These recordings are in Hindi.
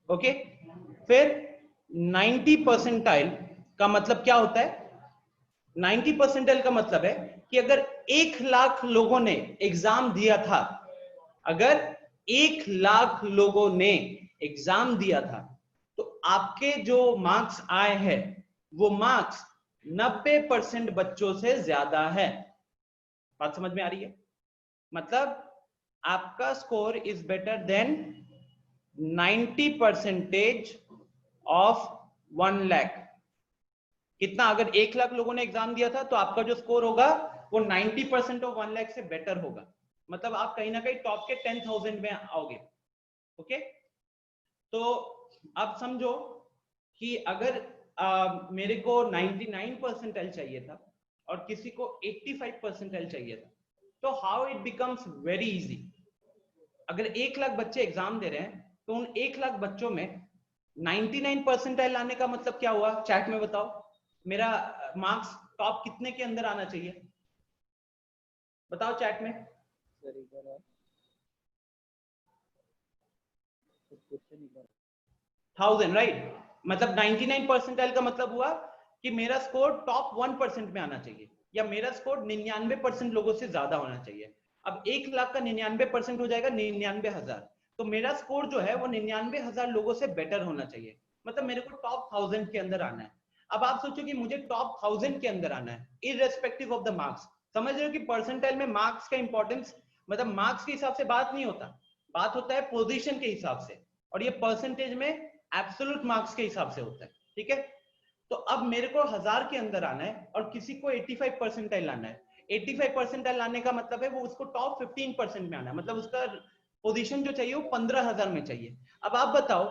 ओके, फिर 90 परसेंटाइल का मतलब क्या होता है? 90 परसेंटाइल का मतलब है कि अगर 1 लाख लोगों ने एग्जाम दिया था, अगर 1 लाख लोगों ने एग्जाम दिया था, तो आपके जो मार्क्स आए हैं वो मार्क्स 90% बच्चों से ज्यादा है। बात समझ में आ रही है? मतलब आपका score is better than 90% of 1 lakh. कितना? अगर 1 लाख लोगों ने एग्जाम दिया था तो आपका जो स्कोर होगा वो 90% ऑफ 1 लाख से बेटर होगा। मतलब आप कहीं ना कहीं टॉप के 10,000 में आओगे। ओके, तो अब समझो कि अगर मेरे को 99 परसेंटाइल चाहिए था और किसी को 85 परसेंटाइल चाहिए था, तो how it becomes very easy. अगर 1 लाख बच्चे एग्जाम दे रहे हैं तो उन 1 लाख बच्चों में 99 परसेंटाइल लाने का मतलब क्या हुआ? चैट में बताओ, मेरा मार्क्स टॉप कितने के अंदर आना चाहिए? बताओ चैट में। 1000, राइट? मतलब 99 परसेंटाइल का मतलब हुआ कि मेरा स्कोर टॉप 1% में आना चाहिए, या मेरा स्कोर 99% लोगों से ज्यादा होना चाहिए। अब 1 लाख का 99% हो जाएगा 99,000, तो मेरा स्कोर जो है वो 99,000 लोगों से बेटर होना चाहिए। मतलब मेरे को टॉप 1000 के अंदर आना है। अब आप सोचो कि मुझे टॉप 1000 के अंदर आना है इररेस्पेक्टिव ऑफ द मार्क्स। समझ रहे हो कि परसेंटाइल में मार्क्स का इंपॉर्टेंस, मतलब मार्क्स के हिसाब से बात नहीं होता, बात होता है पोजीशन के हिसाब से, और ये परसेंटेज में एब्सोल्यूट मार्क्स के हिसाब से होता है। ठीक है, तो अब मेरे को 1000 के अंदर आना है और किसी को 85 परसेंटाइल लाना है। 85 परसेंटाइल लाने का मतलब है वो उसको टॉप 15% में आना है, मतलब उसका पोजीशन जो चाहिए वो 15,000 में चाहिए। अब आप बताओ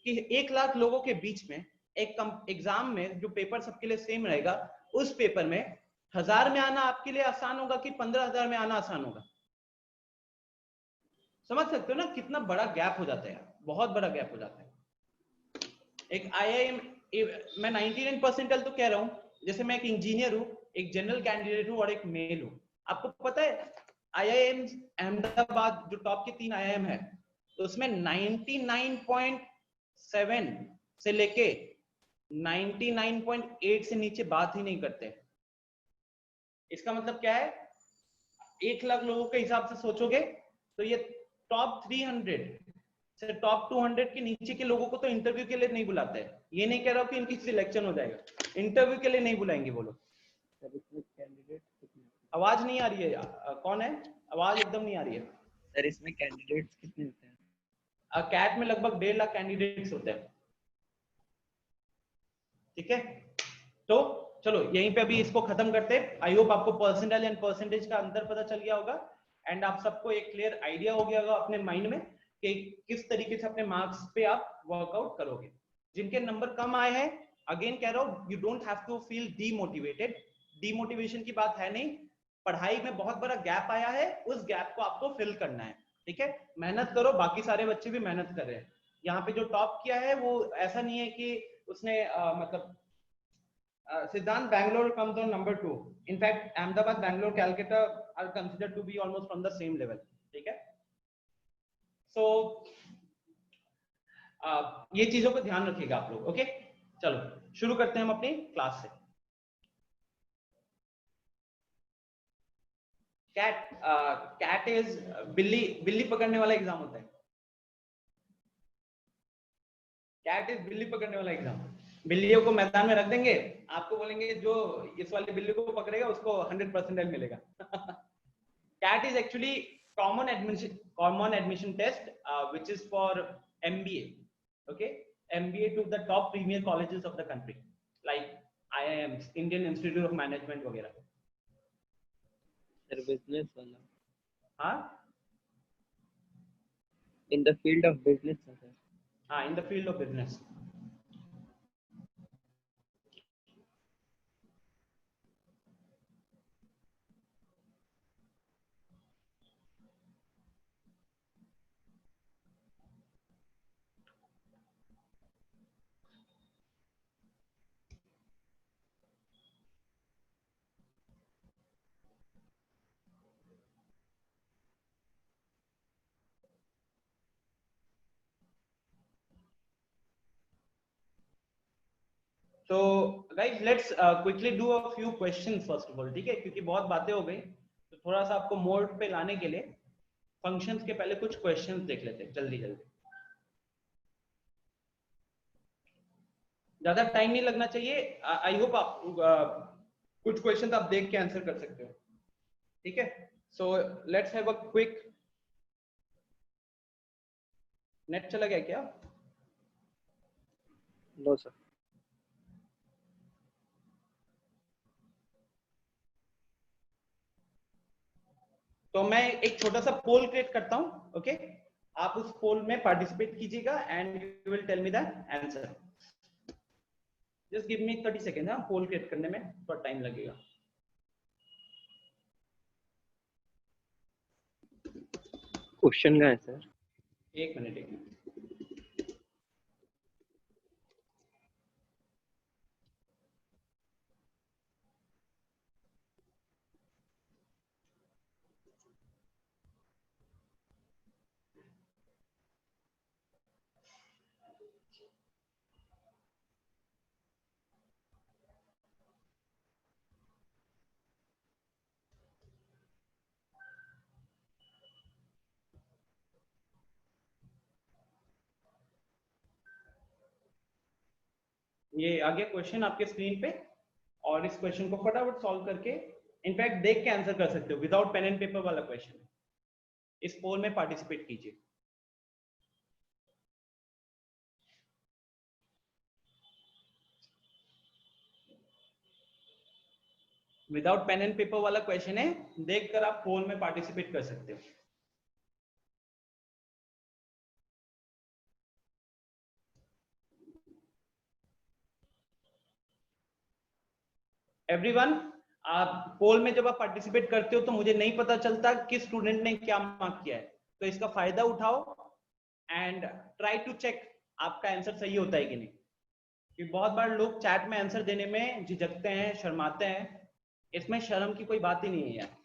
कि 1 लाख लोगों के बीच में एक एग्जाम में जो पेपर सबके लिए सेम रहेगा, उस पेपर में 1000 में आना आपके लिए आसान होगा कि 15,000 में आना आसान होगा? समझ सकते हो ना कितना बड़ा गैप हो जाता है यार, बहुत बड़ा गैप हो जाता है। एक आईआईएम, मैं 99 परसेंटाइल तो कह रहा हूं, जैसे मैं एक इंजीनियर हूं, एक जनरल कैंडिडेट हूं और एक मेल हूं। आपको पता है आईआईएम अहमदाबाद जो टॉप के 3 आईआईएम है, तो उसमें 99.7 से लेके 99.8 से नीचे बात ही नहीं करते। इसका मतलब क्या है? 1 लाख लोगों के हिसाब से सोचोगे तो ये टॉप 300 से टॉप 200 के नीचे के लोगों को तो इंटरव्यू के लिए नहीं बुलाते हैं। ये नहीं कह रहा हूं कि इनकी सिलेक्शन हो जाएगा, इंटरव्यू के लिए नहीं बुलाएंगे वो लोग। आवाज नहीं आ रही है, कौन है? आवाज एकदम नहीं आ रही है सर। इसमें कैंडिडेट्स कितने होते हैं? कैट में लगभग 1.5 लाख कैंडिडेट्स होते हैं। ठीक है, तो चलो यहीं पे अभी इसको खत्म करते हैं। आई होप आपको परसेंटाइल एंड परसेंटेज का अंतर पता चल गया होगा, एंड आप सबको एक क्लियर आइडिया हो गया होगा अपने माइंड में कि किस तरीके से अपने मार्क्स पे आप वर्कआउट करोगे। जिनके नंबर कम आए हैं, अगेन कह रहा हूं, you don't have to feel demotivated. Demotivation की बात है नहीं, पढ़ाई में बहुत बड़ा गैप आया है, उस गैप को आपको फिल करना है। ठीक है, मेहनत करो, बाकी सारे बच्चे भी मेहनत कर रहे हैं। यहाँ पे जो टॉप किया है वो ऐसा नहीं है कि उसने मतलब Siddhant, Bangalore comes on number 2. In fact, Ahmedabad, Bangalore, Calcutta are considered to be almost from the same level. ठीक है, so ये चीजों को ध्यान रखिएगा आप लोग। ओके, चलो शुरू करते हैं हम अपनी क्लास से। कैट, कैट इज बिल्ली, बिल्ली पकड़ने वाला एग्जाम होता है। कैट इज बिल्ली पकड़ने वाला एग्जाम। बिल्लियों को मैदान में रख देंगे, आपको बोलेंगे जो इस वाली बिल्ली को पकड़ेगा उसको 100 परसेंटाइल मिलेगा। CAT is actually common admission test, which is for MBA. Okay, MBA to the top premier colleges of the country, like IIMs, Indian Institute of Management वगैरह। सर बिजनेस वाला, हाँ in the field of business sir. हाँ, in the field of business। तो guys let's quickly do a few questions first of all, ठीक है, क्योंकि बहुत बातें हो गई, तो थोड़ा सा आपको मोड पे लाने के लिए फंक्शंस के पहले कुछ क्वेश्चंस देख लेते हैं जल्दी जल्दी। ज्यादा टाइम नहीं लगना चाहिए। आई होप आप कुछ क्वेश्चंस आप देख के आंसर कर सकते हो, ठीक है। So let's have a quick. Net चला गया क्या? No sir. तो मैं एक छोटा सा पोल क्रिएट करता हूं, ओके। आप उस पोल में पार्टिसिपेट कीजिएगा and you will tell me the answer. Just give me 30 second. हाँ, पोल क्रिएट करने में थोड़ा टाइम लगेगा। क्वेश्चन का है सर। एक मिनट एक मिनट। ये आ गया क्वेश्चन आपके स्क्रीन पे, और इस क्वेश्चन को फटाफट सॉल्व करके, इनफैक्ट देख के आंसर कर सकते हो विदाउट पेन एंड पेपर वाला क्वेश्चन। इस पोल में पार्टिसिपेट कीजिए। विदाउट पेन एंड पेपर वाला क्वेश्चन है, देखकर आप पोल में पार्टिसिपेट कर सकते हो। एवरीवन, आप पोल में जब आप पार्टिसिपेट करते हो तो मुझे नहीं पता चलता किस स्टूडेंट ने क्या मार्क किया है, तो इसका फायदा उठाओ एंड ट्राई टू चेक आपका आंसर सही होता है कि नहीं। क्योंकि बहुत बार लोग चैट में आंसर देने में झिझकते हैं, शर्माते हैं। इसमें शर्म की कोई बात ही नहीं है यार।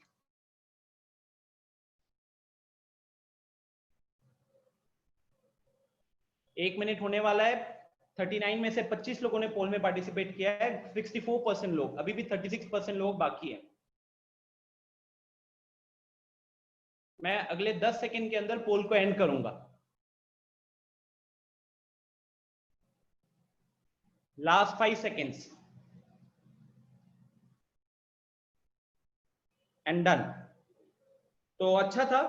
एक मिनट होने वाला है। 39 में से 25 लोगों ने पोल में पार्टिसिपेट किया है, 64% लोग, अभी भी 36% लोग बाकी हैं। मैं अगले 10 सेकंड के अंदर पोल को एंड करूंगा। Last 5 seconds and done. तो अच्छा था।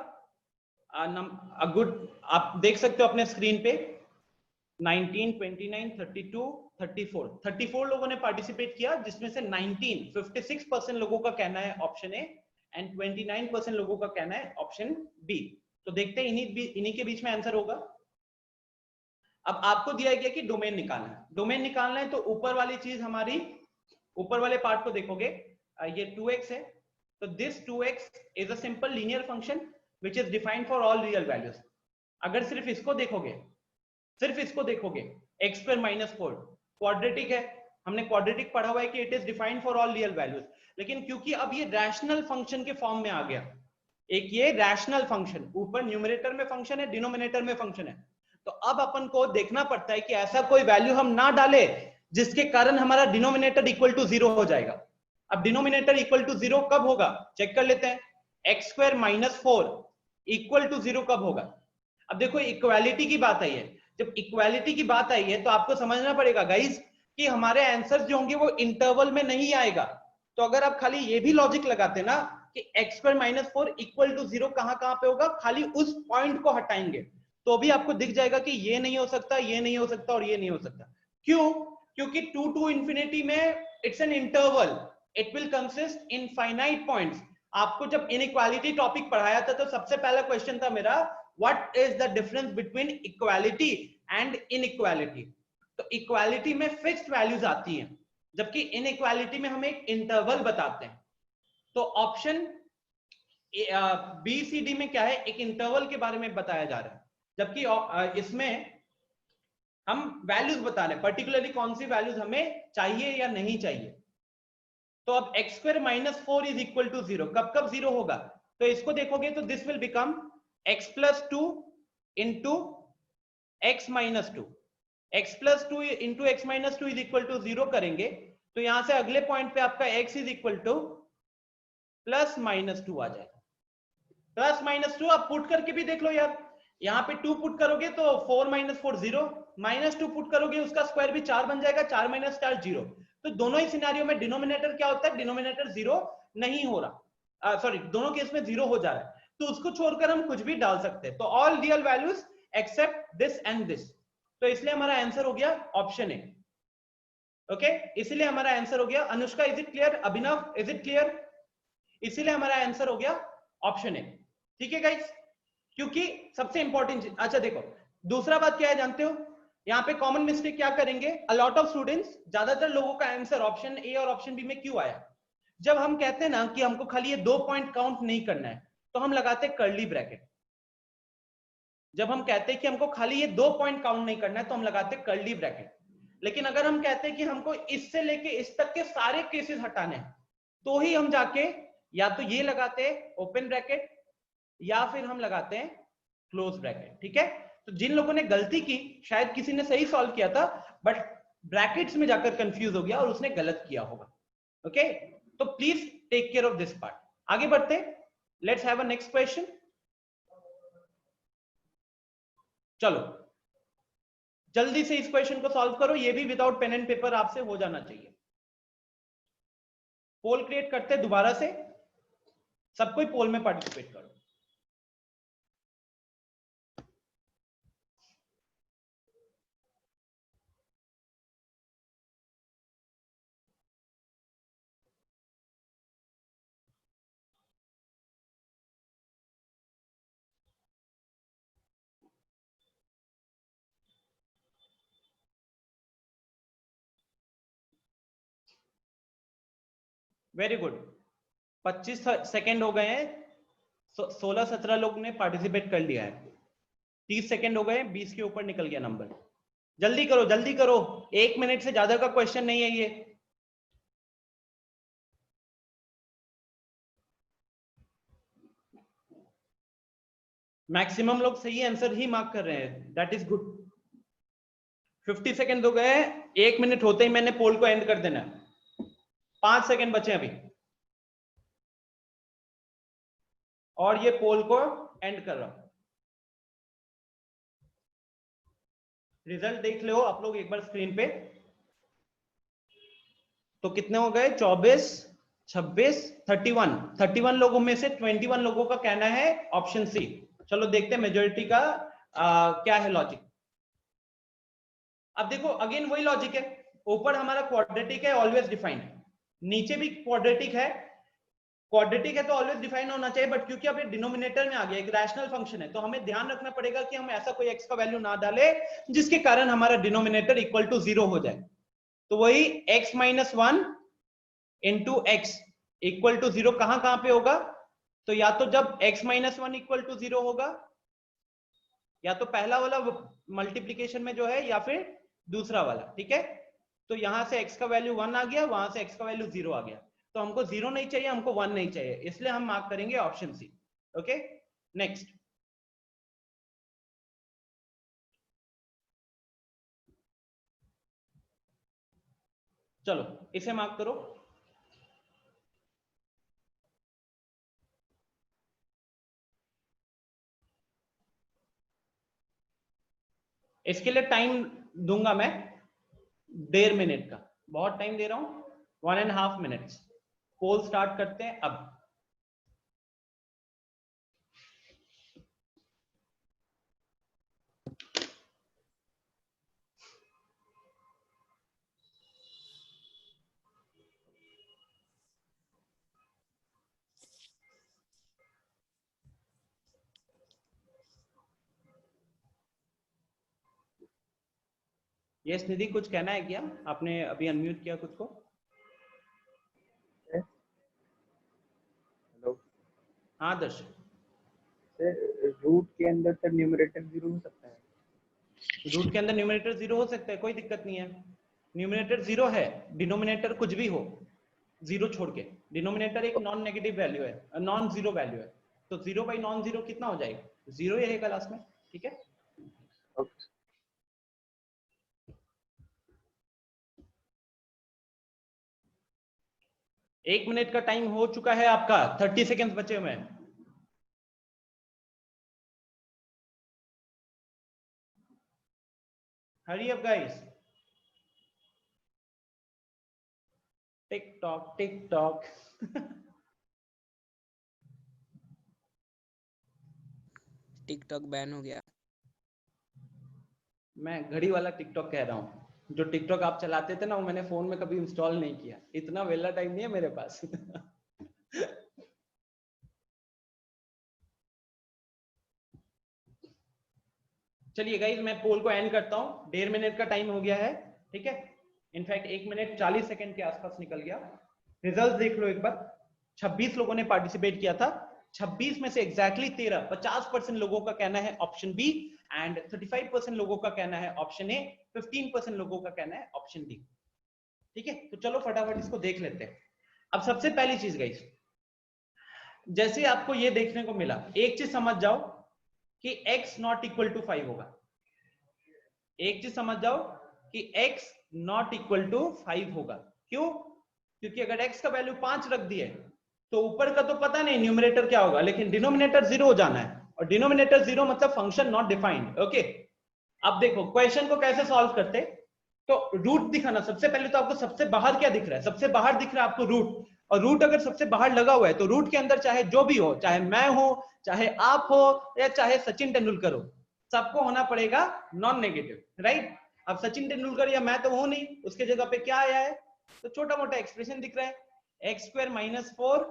गुड। आप देख सकते हो अपने स्क्रीन पे 19, 29, 32, 34 लोगों ने पार्टिसिपेट किया, जिसमें से 56% लोगों का कहना है ऑप्शन ए एंड 29% लोगों का कहना है ऑप्शन बी। तो देखते हैं इन्हीं के बीच में आंसर होगा। अब आपको दिया गया कि डोमेन निकालना है। डोमेन निकालना है तो ऊपर वाली चीज हमारी, ऊपर वाले पार्ट को देखोगे, ये 2x है, तो this 2x is a simple linear function which is defined for all real values. अगर सिर्फ इसको देखोगे, x स्क्वायर माइनस 4 क्वाड्रेटिक है। हमने क्वाड्रेटिक पढ़ा हुआ है कि it is defined for all real values, लेकिन क्योंकि अब ये रैशनल फंक्शन के फॉर्म में आ गया, एक ये रैशनल फंक्शन, ऊपर न्यूमरेटर में फंक्शन है, डिनोमिनेटर में फंक्शन है, तो अब अपन को देखना पड़ता है कि ऐसा कोई वैल्यू हम ना डाले जिसके कारण हमारा डिनोमिनेटर इक्वल टू 0 हो जाएगा। अब डिनोमिनेटर इक्वल टू 0 कब होगा, चेक कर लेते हैं। x square minus 4 equal to 0 कब होगा? अब देखो इक्वालिटी की बात आई है। जब इक्वालिटी की बात आई है तो आपको समझना पड़ेगा गाइस कि हमारे आंसर्स जो होंगे वो इंटरवल में नहीं आएगा। तो अगर आप खाली ये भी लॉजिक लगाते ना कि x square minus 4 equal to 0 कहां पे होगा, खाली उस पॉइंट को हटाएंगे तो भी आपको दिख जाएगा कि ये नहीं हो सकता, ये नहीं हो सकता और ये नहीं हो सकता। क्यों? क्योंकि 2 to infinity में it's an interval, it will consist in finite points. आपको जब इनइक्वालिटी टॉपिक पढ़ाया था तो सबसे पहला क्वेश्चन था मेरा, what is the difference between equality and inequality. तो इक्वालिटी में फिक्स्ड वैल्यूज आती हैं, जबकि इनइक्वालिटी में हम एक इंटरवल बताते हैं। तो ऑप्शन बी सी डी में क्या है, एक इंटरवल के बारे में बताया जा रहा है, जबकि इसमें हम वैल्यूज बता रहे हैं, पर्टिकुलरली कौन सी वैल्यूज हमें चाहिए या नहीं चाहिए। तो अब x square minus 4 is equal to 0 कब 0 होगा? तो इसको देखोगे तो this will become x plus 2 into x minus 2। x plus two into x minus two is equal to 0 करेंगे तो यहां से अगले पॉइंट पे आपका x is equal to plus minus two आ जाएगा। प्लस माइनस टू आप पुट करके भी देख लो यार, यहाँ पे 2 पुट करोगे तो 4 माइनस 4 0, माइनस 2 पुट करोगे उसका स्क्वायर भी 4 बन जाएगा, 4 माइनस 4 0। तो दोनों ही सिनेरियो में डिनोमिनेटर क्या होता है, डिनोमिनेटर 0 नहीं हो रहा, सॉरी दोनों केस में 0 हो जा रहा है, तो उसको छोड़कर हम कुछ भी डाल सकते हैं। तो all real values except this and this, तो इसलिए हमारा आंसर हो गया ऑप्शन ए। ओके, इसलिए हमारा आंसर हो गया। Anushka is it clear? Abhinav is it clear? इसीलिए हमारा आंसर हो गया ऑप्शन ए। ठीक है गाइस, क्योंकि सबसे इंपॉर्टेंट चीज, अच्छा देखो दूसरा बात क्या है जानते हो, यहाँ पे कॉमन मिस्टेक क्या करेंगे अलॉट ऑफ स्टूडेंट्स, ज्यादातर लोगों का आंसर ऑप्शन ए और ऑप्शन बी में क्यों आया, जब हम कहते हैं ना कि हमको खाली ये 2 पॉइंट काउंट नहीं करना है तो हम लगाते हैं कर्ली ब्रैकेट। जब हम कहते हैं कि हमको खाली ये 2 पॉइंट काउंट नहीं करना है तो हम लगाते हैं कर्ली ब्रैकेट। लेकिन अगर हम कहते हैं कि हमको इससे लेके इस तक के सारे केसेस हटाने हैं तो ही हम जाके या तो ये लगाते हैं ओपन ब्रैकेट या फिर हम लगाते हैं क्लोज ब्रैकेट। ठीक है, तो जिन लोगों ने गलती की, शायद किसी ने सही सॉल्व किया था बट ब्रैकेट्स में जाकर कंफ्यूज हो गया और उसने गलत किया होगा। ओके, तो please take care of this part. आगे बढ़ते, let's have a next question. चलो जल्दी से इस क्वेश्चन को सॉल्व करो, ये भी विदाउट पेन एंड पेपर आपसे हो जाना चाहिए। पोल क्रिएट करते हैं दोबारा से, सब कोई पोल में पार्टिसिपेट करो। वेरी गुड, 25 सेकेंड हो गए हैं, 16-17 लोग ने पार्टिसिपेट कर लिया है, 30 सेकेंड हो गए, 20 के ऊपर निकल गया नंबर। जल्दी करो जल्दी करो, 1 मिनट से ज्यादा का क्वेश्चन नहीं है ये। मैक्सिमम लोग सही आंसर ही मार्क कर रहे हैं, दैट इज गुड। 50 सेकेंड हो गए, 1 मिनट होते ही मैंने पोल को एंड कर देना है। 5 सेकेंड बचे अभी और ये पोल को एंड कर रहा हूं। रिजल्ट देख लो आप लोग एक बार स्क्रीन पे। तो कितने हो गए, 24, 26, 31 लोगों में से 21 लोगों का कहना है ऑप्शन सी। चलो देखते हैं मेजोरिटी का क्या है लॉजिक। अब देखो अगेन वही लॉजिक है, ऊपर हमारा क्वाड्रेटिक है ऑलवेज डिफाइंड, नीचे भी क्वाड्रेटिक है। क्वाड्रेटिक है तो ऑलवेज डिफाइन होना चाहिए, बट क्योंकि अब ये डिनोमिनेटर में आ गया, एक रैशनल फंक्शन है, तो हमें ध्यान रखना पड़ेगा कि हम ऐसा कोई एक्स का वैल्यू ना डाले जिसके कारण हमारा डिनोमिनेटर इक्वल टू 0 हो जाए। तो वही x minus 1 into x equal to 0 कहां कहां पे होगा, तो या तो जब x माइनस 1 इक्वल टू 0 होगा, या तो पहला वाला मल्टीप्लीकेशन में जो है, या फिर दूसरा वाला। ठीक है, तो यहां से x का वैल्यू 1 आ गया, वहां से x का वैल्यू 0 आ गया, तो हमको 0 नहीं चाहिए, हमको 1 नहीं चाहिए, इसलिए हम मार्क करेंगे ऑप्शन सी। Okay, next. चलो इसे मार्क करो। इसके लिए टाइम दूंगा मैं 1.5 मिनट का, बहुत टाइम दे रहा हूं, 1.5 मिनट्स। पोल स्टार्ट करते हैं अब। यस निधि, कुछ कहना है क्या? आपने अभी अनम्यूट किया खुद को। हेलो हाँ दर्श, सर, रूट के अंदर सर न्यूमरेटर 0 हो सकता है? रूट के अंदर न्यूमरेटर 0 हो सकता है, कोई दिक्कत नहीं है। न्यूमरेटर 0 है, डिनोमिनेटर कुछ भी हो 0 छोड़ के। डिनोमिनेटर एक नॉन नेगेटिव वैल्यू है, नॉन जीरो वैल्यू है, तो 0 बाई नॉन जीरो कितना हो जाएगा, 0 ही रहेगा लास्ट में। ठीक है, ओके। 1 मिनट का टाइम हो चुका है आपका, 30 सेकेंड्स बचे हुए हैं। Hurry up guys. Tick tock tick tock. TikTok ban हो गया। मैं घड़ी वाला टिकटॉक कह रहा हूँ। जो टिकटॉक आप चलाते थे ना, वो मैंने फोन में कभी इंस्टॉल नहीं किया, इतना वेला टाइम नहीं है मेरे पास। चलिए गाइस, मैं पोल को एंड करता हूँ, 1.5 मिनट का टाइम हो गया है, ठीक है। इनफैक्ट 1 मिनट 40 सेकंड के आसपास निकल गया। रिजल्ट देख लो एक बार। 26 लोगों ने पार्टिसिपेट किया था, 26 में से एग्जैक्टली 13, 50% लोगों का कहना है ऑप्शन बी, एंड 35% लोगों का कहना है ऑप्शन ए, 15% लोगों का कहना है ऑप्शन डी। ठीक है, तो चलो फटाफट इसको देख लेते हैं। अब सबसे पहली चीज गाइस, जैसे आपको ये देखने को मिला, एक चीज समझ जाओ कि x नॉट इक्वल टू 5 होगा। एक चीज समझ जाओ कि x नॉट इक्वल टू 5 होगा। क्यों? क्योंकि अगर x का वैल्यू 5 रख दिए तो ऊपर का तो पता नहीं न्यूमरेटर क्या होगा, लेकिन डिनोमिनेटर 0 हो जाना है, और डिनोमिनेटर 0 मतलब फंक्शन नॉट डिफाइंड। ओके, अब देखो क्वेश्चन को कैसे सॉल्व करते। तो रूट दिखाना, सबसे पहले तो आपको सबसे बाहर क्या दिख रहा है, सबसे बाहर दिख रहा है आपको रूट, और रूट अगर सबसे बाहर लगा हुआ है तो रूट के अंदर चाहे जो भी हो, चाहे मैं हो, चाहे आप हो, या चाहे सचिन तेंदुलकर हो, सबको होना पड़ेगा नॉन नेगेटिव, राइट। अब सचिन तेंदुलकर या मैं तो हूं नहीं, उसके जगह पे क्या आया है, तो छोटा मोटा एक्सप्रेशन दिख रहा है, x² - 4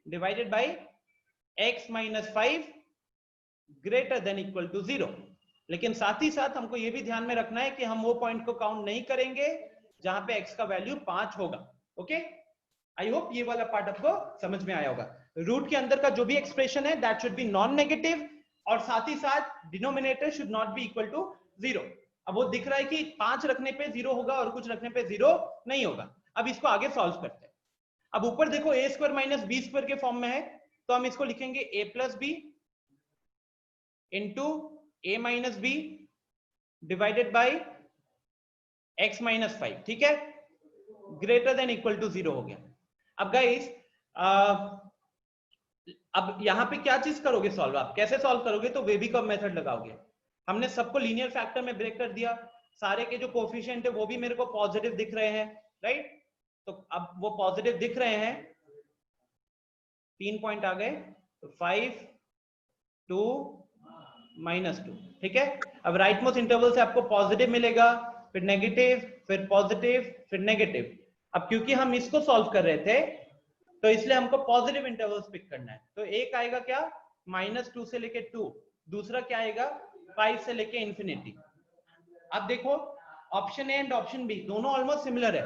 divided by x - 5 greater than equal to 0। लेकिन साथ ही साथ हमको यह भी ध्यान में रखना है कि हम वो पॉइंट को काउंट नहीं करेंगे जहां पे x का वैल्यू 5 होगा। ओके, आई होप ये वाला पार्ट आपको समझ में आया होगा। रूट के अंदर का जो भी एक्सप्रेशन है that should be non negative, और साथ ही साथ denominator should not be equal to 0। अब वो दिख रहा है कि 5 रखने पे 0 होगा और कुछ रखने पे 0 नहीं होगा। अब इसको आगे सॉल्व करते हैं। अब ऊपर देखो a² - b² के फॉर्म में है, तो हम इसको लिखेंगे a + b into a - b divided by x - 5, ठीक है, ग्रेटर देन इक्वल टू 0 हो गया। अब गाइस अब यहां पे क्या चीज करोगे सॉल्व, आप कैसे सॉल्व करोगे, तो वेबीकम मेथड लगाओगे। हमने सबको लीनियर फैक्टर में ब्रेक कर दिया, सारे के जो कोफिशिएंट है वो भी मेरे को पॉजिटिव दिख रहे हैं, राइट। तो अब वो पॉजिटिव दिख रहे हैं, 3 पॉइंट आ गए, तो 5 2 -2, ठीक है। अब राइट मोस्ट इंटरवल से आपको पॉजिटिव मिलेगा, फिर नेगेटिव, फिर पॉजिटिव, फिर नेगेटिव। अब क्योंकि हम इसको सॉल्व कर रहे थे तो इसलिए हमको पॉजिटिव इंटरवल्स पिक करना है। तो एक आएगा क्या, -2 से लेके 2, दूसरा क्या आएगा 5 से लेके इंफिनिटी। अब देखो option A and option B दोनों ऑलमोस्ट सिमिलर है,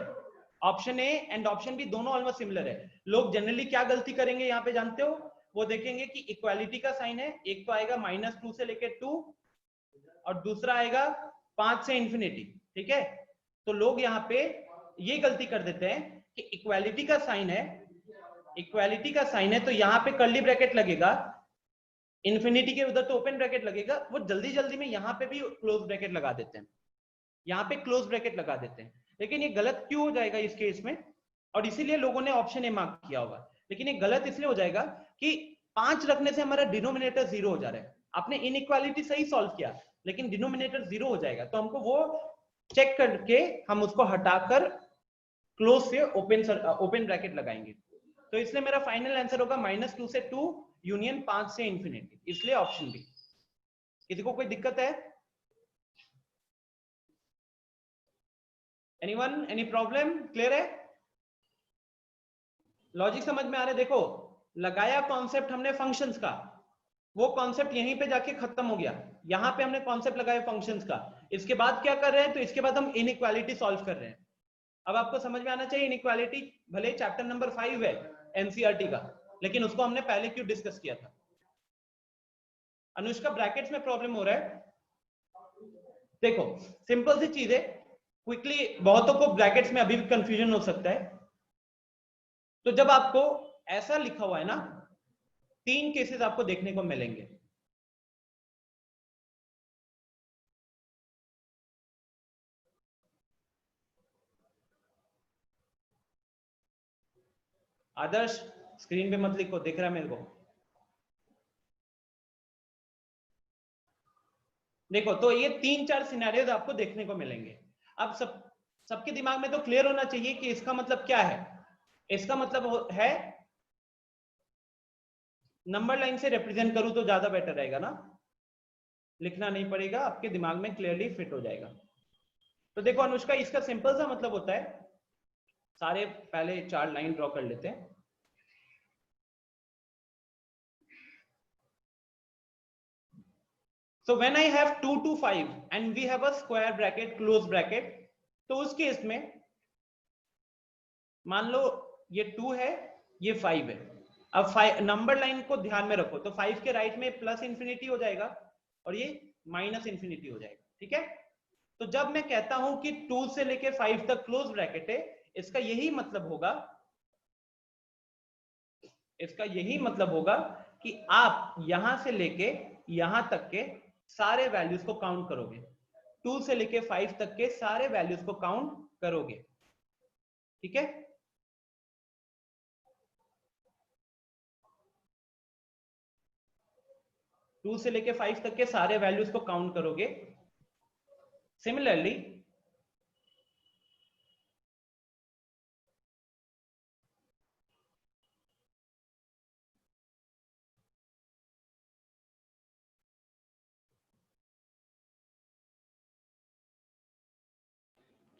option A and option B दोनों ऑलमोस्ट सिमिलर है। लोग जनरली क्या गलती करेंगे यहाँ पे जानते हो, वो देखेंगे कि इक्वालिटी का साइन है, एक तो आएगा -2 से लेके 2 और दूसरा आएगा 5 से इंफिनिटी, ठीक है। तो लोग यहाँ पे ये गलती कर देते हैं कि इक्वालिटी का साइन है, इक्वालिटी का साइन है तो यहाँ पे कर्ली ब्रैकेट लगेगा, इंफिनिटी के उधर तो ओपन ब्रैकेट लगेगा, वो जल्दी जल्दी में यहाँ पे भी क्लोज ब्रैकेट लगा देते हैं, यहाँ पे क्लोज ब्रैकेट लगा देते हैं। लेकिन ये गलत क्यों हो जाएगा इस केस में, और इसीलिए लोगों ने ऑप्शन ए मार्क किया होगा। लेकिन ये गलत इसलिए हो जाएगा कि 5 रखने से हमारा डिनोमिनेटर 0 हो जा रहा है। आपने इनइक्वालिटी सही सॉल्व किया लेकिन डिनोमिनेटर 0 हो जाएगा, तो हमको वो चेक करके हम उसको हटाकर क्लोज से ओपन ब्रैकेट लगाएंगे। तो इसलिए मेरा फाइनल आंसर होगा -2 से 2 यूनियन 5 से इंफिनिटी, इसलिए ऑप्शन बी। किसी को कोई दिक्कत है, एनीवन, एनी प्रॉब्लम, क्लियर है, लॉजिक समझ में आ रहा है। देखो लगाया कॉन्सेप्ट हमने फंक्शंस का, वो कॉन्सेप्ट यहीं पे जाके खत्म हो गया, यहां पे हमने कॉन्सेप्ट लगाया फंक्शंस का। इसके बाद क्या कर रहे हैं, तो इसके बाद हम इनइक्वालिटी सॉल्व कर रहे हैं। अब आपको समझ में आना चाहिए इनइक्वालिटी भले चैप्टर नंबर 5 है एनसीईआरटी का, लेकिन उसको हमने पहले क्यों डिस्कस किया था। अनुष्का ब्रैकेट्स में प्रॉब्लम हो रहा है, देखो सिंपल सी चीज है, क्विकली बहुतों को ब्रैकेट्स में अभी भी कंफ्यूजन हो सकता है। तो जब आपको ऐसा लिखा हुआ है ना, 3 केसेस आपको देखने को मिलेंगे। आदर्श स्क्रीन पे मत लिखो, दिख रहा है मेरे को। देखो तो ये 3-4 सिनेरियोज आपको देखने को मिलेंगे। अब सबके दिमाग में तो क्लियर होना चाहिए कि इसका मतलब क्या है। इसका मतलब है नंबर लाइन से रिप्रेजेंट करूं तो ज्यादा बेटर रहेगा ना, लिखना नहीं पड़ेगा, आपके दिमाग में क्लियरली फिट हो जाएगा। तो देखो अनुष्का, इसका सिंपल सा मतलब होता है, सारे पहले 4 लाइन ड्रॉ कर लेते हैं। So when I have 2 to 5 and we have a square bracket, close bracket, तो उस केस में मान लो ये 2 है, ये 5 है। अब 5 नंबर लाइन को ध्यान में रखो, तो 5 के राइट में प्लस इंफिनिटी हो जाएगा और ये माइनस इंफिनिटी हो जाएगा, ठीक है। तो जब मैं कहता हूं कि 2 से लेके 5 तक क्लोज ब्रैकेट है, इसका यही मतलब होगा कि आप यहां से लेके यहां तक के सारे वैल्यूज को काउंट करोगे, 2 से लेके 5 तक के सारे वैल्यूज को काउंट करोगे, ठीक है। टू से लेके 5 तक के सारे वैल्यूज को काउंट करोगे। सिमिलरली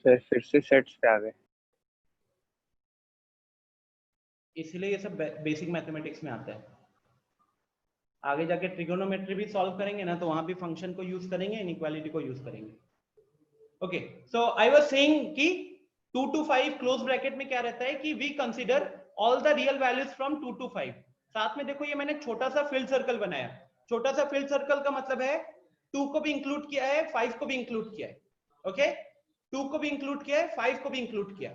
सर फिर से सेट्स पे आ गए। इसलिए ये सब बेसिक मैथमेटिक्स में आता है। आगे जाके ट्रिगोनोमेट्री भी सॉल्व करेंगे ना, तो वहां भी फंक्शन को यूज करेंगे, इनइक्वालिटी को यूज करेंगे। Okay, so I was saying कि 2 to 5 क्लोज ब्रैकेट में क्या रहता है कि we consider all the real values from 2 to 5। साथ में देखो ये मैंने छोटा सा फिल्ड सर्कल बनाया। छोटा सा फिल्ड सर्कल का मतलब है 2 को भी इंक्लूड किया है, 5 को भी इंक्लूड किया है। ओके, 2 को भी इंक्लूड किया है, 5 को भी इंक्लूड किया।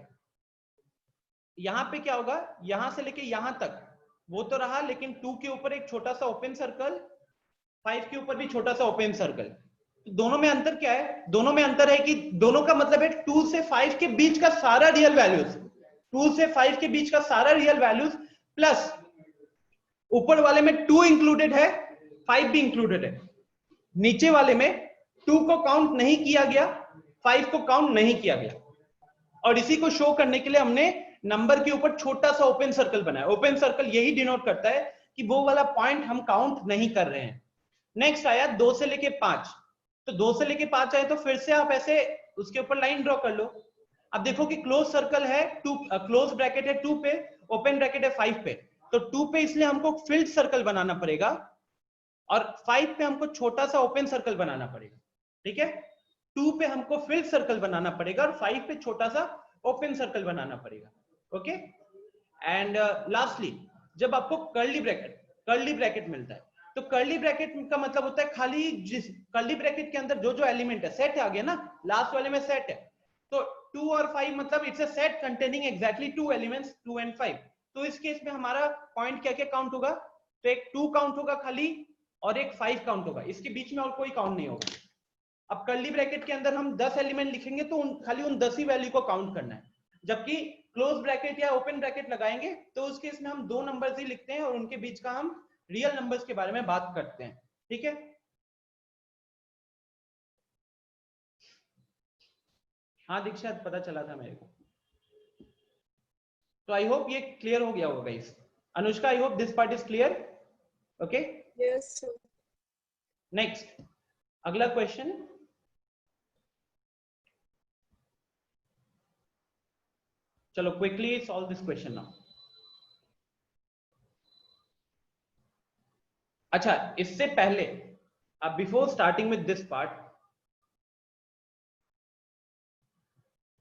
यहां पे क्या होगा, यहां से लेके यहां तक वो तो रहा, लेकिन 2 के ऊपर एक छोटा सा ओपन सर्कल, 5 के ऊपर भी छोटा सा ओपन सर्कल। दोनों में अंतर क्या है? दोनों में अंतर है कि दोनों का मतलब है 2 से 5 के बीच का सारा रियल वैल्यूज, 2 से 5 के बीच का सारा रियल वैल्यूज प्लस ऊपर वाले में 2 इंक्लूडेड है, 5 भी इंक्लूडेड है। नीचे वाले में 2 को काउंट नहीं किया गया, 5 को काउंट नहीं किया गया। और इसी को शो करने के लिए हमने नंबर के ऊपर छोटा सा ओपन सर्कल बनाया। ओपन सर्कल यही डिनोट करता है कि वो वाला पॉइंट हम काउंट नहीं कर रहे हैं। नेक्स्ट आया 2 से लेके 5। तो 2 से लेके 5 आए तो फिर से आप ऐसे उसके ऊपर लाइन ड्रॉ कर लो। अब देखो कि क्लोज सर्कल है 2, क्लोज ब्रैकेट है 2 पे, ओपन ब्रैकेट है 5 पे। तो 2 पे इसलिए हमको फिल्ड सर्कल बनाना पड़ेगा और 5 पे हमको छोटा सा ओपन सर्कल बनाना पड़ेगा, ठीक है। 2 पे हमको फिल्ड सर्कल बनाना पड़ेगा और 5 पे छोटा सा ओपन सर्कल बनाना पड़ेगा। ओके, एंड लास्टली जब आपको कर्ली ब्रैकेट मिलता है, तो कर्ली ब्रैकेट का मतलब होता है खाली जिस कर्ली ब्रैकेट के अंदर जो जो एलिमेंट है, सेट आ गया ना, लास्ट वाले में सेट है। तो 2 और 5 मतलब it's a set containing exactly 2 elements 2 and 5। तो इस केस में हमारा पॉइंट क्या क्या काउंट होगा? तो एक 2 काउंट होगा खाली और एक 5 काउंट होगा, इसके बीच में और कोई काउंट नहीं होगा। अब कर्ली ब्रैकेट के अंदर हम 10 एलिमेंट लिखेंगे तो खाली उन 10 ही वैल्यू को काउंट करना है। जबकि क्लोज ब्रैकेट या ओपन ब्रैकेट लगाएंगे तो उस केस में हम 2 नंबर्स ही लिखते हैं और उनके बीच का हम रियल नंबर्स के बारे में बात करते हैं, ठीक है। हाँ दीक्षा, पता चला था मेरे को। तो आई होप ये क्लियर हो गया होगा guys. Anushka, I hope this part is clear. Okay, yes sir. Next अगला क्वेश्चन। चलो quickly solve this question now. अच्छा, इससे पहले अब before starting with this part,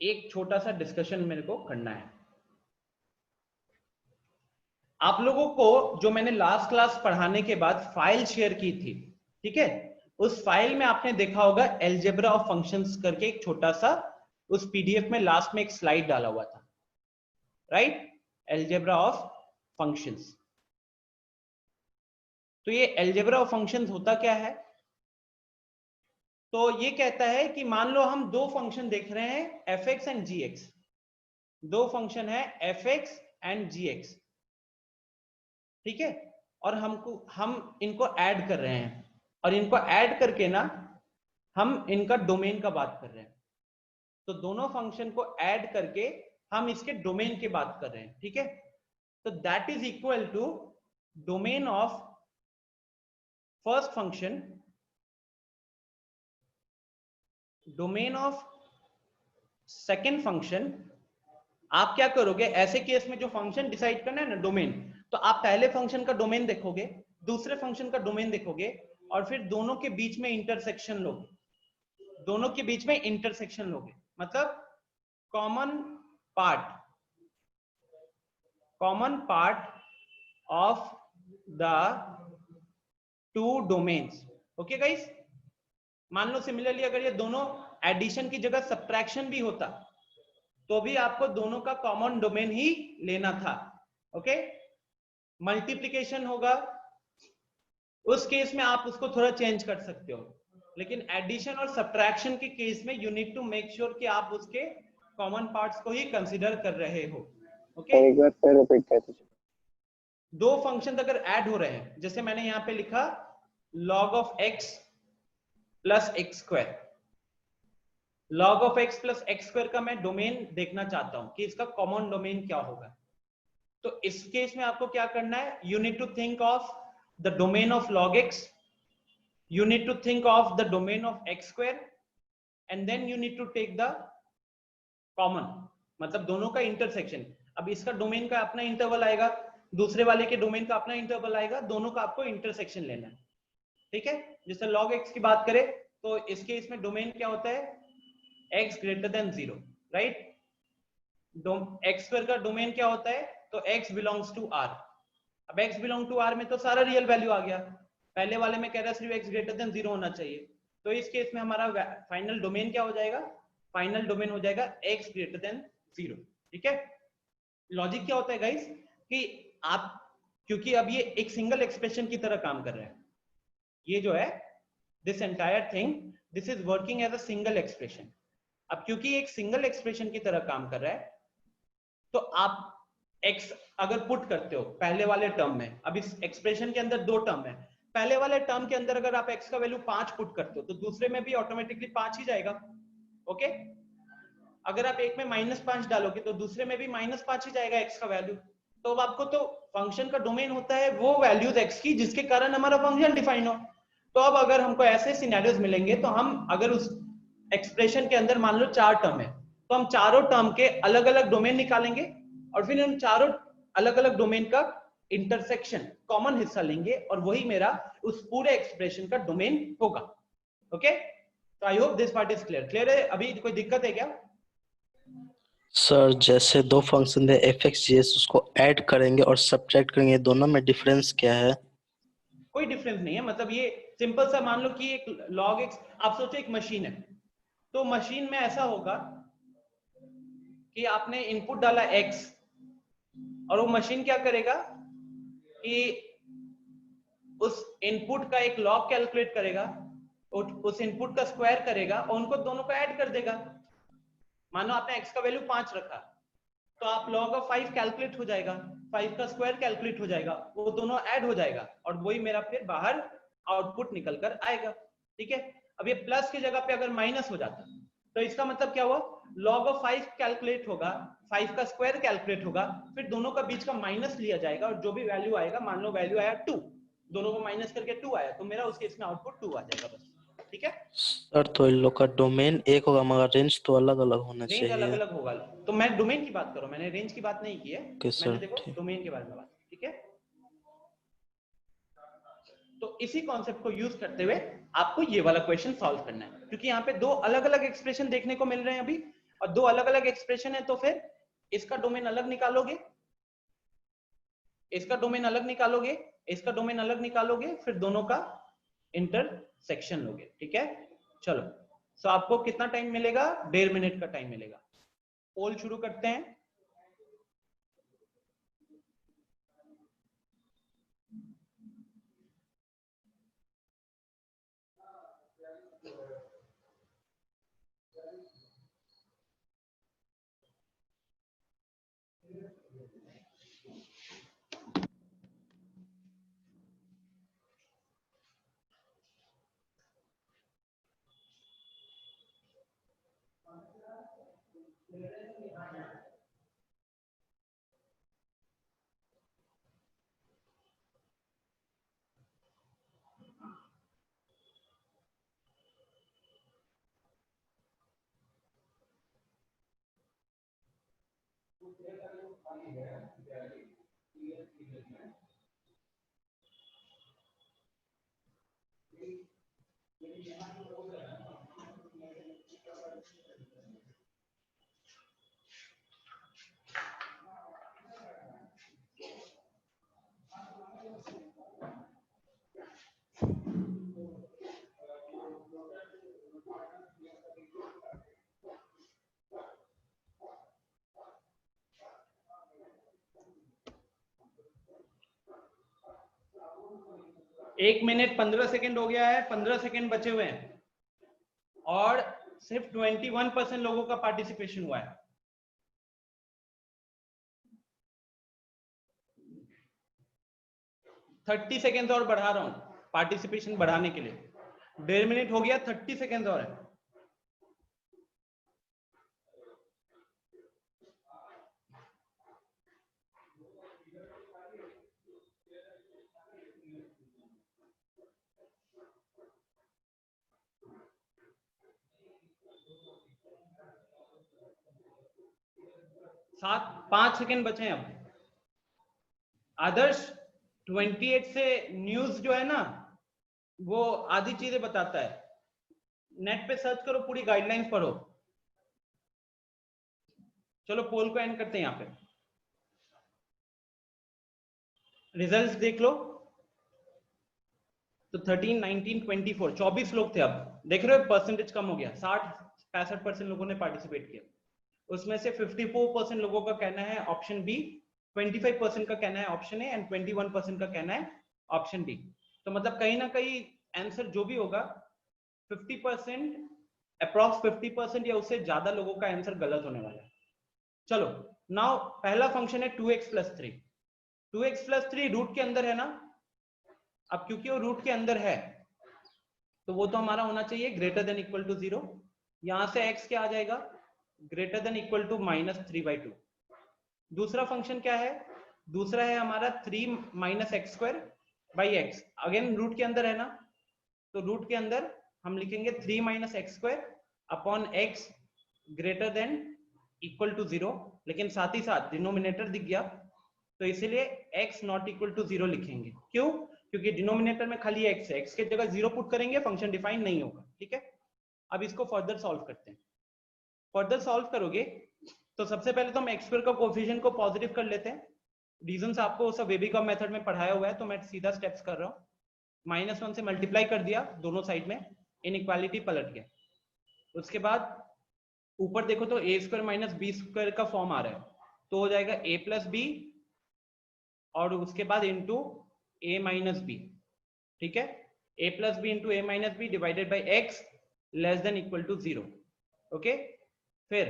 एक छोटा सा डिस्कशन मेरे को करना है। आप लोगों को जो मैंने लास्ट क्लास पढ़ाने के बाद फाइल शेयर की थी, ठीक है, उस फाइल में आपने देखा होगा एल्जेब्रा ऑफ फंक्शंस करके एक छोटा सा, उस पीडीएफ में लास्ट में एक स्लाइड डाला हुआ था, राइट, एल्जेब्रा ऑफ फंक्शंस। तो ये एल्जेब्रा ऑफ फंक्शंस होता क्या है? तो ये कहता है कि मान लो हम दो फंक्शन देख रहे हैं, F X and G X. दो फंक्शन है F X and G X. ठीक है, और हम इनको ऐड कर रहे हैं, और इनको ऐड करके ना हम इनका डोमेन का बात कर रहे हैं। तो दोनों फंक्शन को ऐड करके हम इसके डोमेन की बात कर रहे हैं। ठीक है, तो that is equal to domain of first function, domain of second function. आप क्या करोगे ऐसे केस में, जो फंक्शन डिसाइड करना है ना डोमेन, तो आप पहले फंक्शन का डोमेन देखोगे, दूसरे फंक्शन का डोमेन देखोगे, और फिर दोनों के बीच में इंटरसेक्शन लोगे, दोनों के बीच में इंटरसेक्शन लोगे, मतलब common part of the two domains. Okay guys, मान लो सिमिलरली अगर ये दोनों एडिशन की जगह सब्ट्रैक्शन भी होता, तो भी आपको दोनों का कॉमन डोमेन ही लेना था। ओके, मल्टीप्लिकेशन होगा, उस केस में आप उसको थोड़ा चेंज कर सकते हो, लेकिन एडिशन और सब्ट्रैक्शन के केस में you need to make sure कि आप उसके कॉमन पार्ट्स को ही कंसीडर कर रहे हो। ओके, एक बार फिर रिपीट कर दीजिए। दो फंक्शन अगर ऐड हो रहे हैं, जैसे मैंने यहां पे लिखा log of x plus x square, log of x plus x square का मैं डोमेन देखना चाहता हूं कि इसका कॉमन डोमेन क्या होगा। तो इस केस में आपको क्या करना है, you need to think of the domain of log x, you need to think of the domain of x square, and then you need to take the common, मतलब दोनों का इंटरसेक्शन। अब इसका डोमेन का अपना इंटरवल आएगा, दूसरे वाले के डोमेन का अपना इंटरवल आएगा, दोनों का आपको इंटरसेक्शन लेना है। ठीक है, जैसे log x की बात करें तो इसके इसमें डोमेन क्या होता है, x greater then 0, right. x square का डोमेन क्या होता है, तो x बिलोंग्स टू r। अब x बिलोंग टू r में तो सारा रियल वैल्यू आ गया, पहले वाले में कह रहा है सिर्फ x ग्रेटर देन 0 होना चाहिए, तो इस केस में हमारा फाइनल डोमेन क्या हो जाएगा, फाइनल डोमेन हो जाएगा x ग्रेटर देन 0। ठीक है, लॉजिक क्या होता है गाइस, कि आप, क्योंकि अब ये एक सिंगल एक्सप्रेशन की तरह काम कर रहा है, ये जो है this entire thing, this is working as a single expression. अब क्योंकि एक सिंगल एक्सप्रेशन की तरह काम कर रहा है, तो आप x अगर पुट करते हो पहले वाले टर्म में, अब इस एक्सप्रेशन के अंदर दो टर्म है, पहले वाले टर्म के अंदर अगर आप x का वैल्यू 5 पुट करते हो तो दूसरे में भी ऑटोमेटिकली 5 ही जाएगा। ओके, अगर आप एक में -5 डालोगे तो दूसरे में भी -5 ही जाएगा x का वैल्यू। तो अब आपको तो फंक्शन का डोमेन होता है वो वैल्यूज x की जिसके कारण हमारा फंक्शन डिफाइन हो। तो अब अगर हमको ऐसे सिनेरियोज मिलेंगे, तो हम अगर उस एक्सप्रेशन के अंदर मान लो 4 टर्म है, तो हम चारों टर्म के अलग अलग डोमेन निकालेंगे, और फिर उन चारों अलग अलग डोमेन का इंटरसेक्शन कॉमन हिस्सा लेंगे, और वही मेरा उस पूरे एक्सप्रेशन का डोमेन होगा। ओके, तो I hope this part is clear. Clear है? अभी कोई दिक्कत है क्या? सर जैसे दो फंक्शन है एफ एक्स जी एस, उसको ऐड करेंगे और सब्ट्रैक्ट करेंगे, दोनों में डिफरेंस क्या है? कोई डिफरेंस नहीं है, मतलब ये सिंपल सा मान लो कि एक log x, आप सोचो एक मशीन है, तो मशीन में ऐसा होगा कि आपने इनपुट डाला x, और वो मशीन क्या करेगा कि उस इनपुट का एक लॉग कैलकुलेट करेगा, उस इनपुट का स्क्वायर करेगा और उनको दोनों को ऐड कर देगा। मानो आपने x का वैल्यू 5 रखा, तो आप log ऑफ 5 कैलकुलेट हो जाएगा, 5 का स्क्वायर कैलकुलेट हो जाएगा, वो दोनों ऐड हो जाएगा, और वही मेरा फिर बाहर आउटपुट निकल कर आएगा। ठीक है, अब ये प्लस की जगह पे अगर माइनस हो जाता, तो इसका मतलब क्या हुआ, log ऑफ 5 कैलकुलेट होगा, 5 का स्क्वायर कैलकुलेट होगा, फिर दोनों का बीच का माइनस लिया जाएगा, और जो भी वैल्यू आएगा, मान लो वैल्यू आया 2, दोनों को माइनस करके 2 आया, तो मेरा उस केस में आउटपुट 2 आ जाएगा बस। ठीक है, सर तो इन लोग का डोमेन एक होगा मगर रेंज तो अलग अलग होना रेंज अलग चाहिए। अलग होगा, तो मैं डोमेन की बात कर रहा हूं, मैंने रेंज की बात नहीं की है, ओके मैंने सर, देखो ठीक। डोमेन के बारे में बात। ठीक है, तो इसी कॉन्सेप्ट को यूज करते हुए आपको ये वाला क्वेश्चन सॉल्व करना है, क्योंकि यहाँ पे दो अलग अलग एक्सप्रेशन देखने को मिल रहे हैं अभी, और दो अलग अलग एक्सप्रेशन है, तो फिर इसका डोमेन अलग निकालोगे, इसका डोमेन अलग निकालोगे, इसका डोमेन अलग निकालोगे, फिर दोनों का इंटरसेक्शन लोगे। ठीक है, चलो, सो आपको कितना टाइम मिलेगा, 1.5 मिनट का टाइम मिलेगा। पोल शुरू करते हैं। 1 मिनट 15 सेकंड हो गया है, 15 सेकंड बचे हुए हैं और सिर्फ 21% लोगों का पार्टिसिपेशन हुआ है। थर्टी सेकेंड और बढ़ा रहा हूं पार्टिसिपेशन बढ़ाने के लिए। 1.5 मिनट हो गया, 30 सेकेंड और है। सात 5 सेकेंड बचे हैं अब। आदर्श 28 से न्यूज जो है ना वो आधी चीजें बताता है, नेट पे सर्च करो, पूरी गाइडलाइंस पढ़ो। चलो पोल को एंड करते हैं यहाँ पे, रिजल्ट्स देख लो। तो 13, 19, 24 24 लोग थे। अब देख रहे हो परसेंटेज कम हो गया, 65% लोगों ने पार्टिसिपेट किया। उसमें से 54% लोगों का कहना है ऑप्शन बी, 25% का कहना है ऑप्शन ए एंड 21% का कहना है ऑप्शन डी। तो मतलब कहीं ना कहीं आंसर जो भी होगा 50%, अप्रॉक्स 50% या उससे ज्यादा लोगों का आंसर गलत होने वाला है। चलो नाउ पहला फंक्शन है 2x + 3। 2x + 3 रूट के अंदर है ना। अब क्योंकि वो रूट के अंदर है तो वो तो हमारा होना चाहिए ग्रेटर देन इक्वल टू 0। यहां से x क्या आ जाएगा, ग्रेटर देन इक्वल टू -3/2। दूसरा फंक्शन क्या है, दूसरा है हमारा 3 - x²/x। अगेन रूट के अंदर है ना, तो रूट के अंदर हम लिखेंगे 3 - x² x greater than equal to 0। लेकिन साथ ही साथ डिनोमिनेटर दिख गया तो इसीलिए x नॉट इक्वल टू 0 लिखेंगे। क्यों, क्योंकि डिनोमिनेटर में खाली x है, x के जगह 0 पुट करेंगे फंक्शन डिफाइन नहीं होगा। ठीक है, अब इसको फर्दर सॉल्व करते हैं। फर्दर सॉल्व करोगे तो सबसे पहले तो हम x² का कोएफिशिएंट को पॉजिटिव कर लेते हैं। रीजंस आपको सब वेबिकॉम मेथड में पढ़ाया हुआ है तो मैं सीधा स्टेप्स कर रहा हूँ। -1 से मल्टीप्लाई कर दिया दोनों साइड में, इनइक्वालिटी पलट गया। उसके बाद ऊपर देखो तो a² - b² का फॉर्म आ रहा है, तो हो जाएगा a + b और उसके बाद इंटू a - b। ठीक है, a + b into a - b divided by x less than equal to 0। Okay, फिर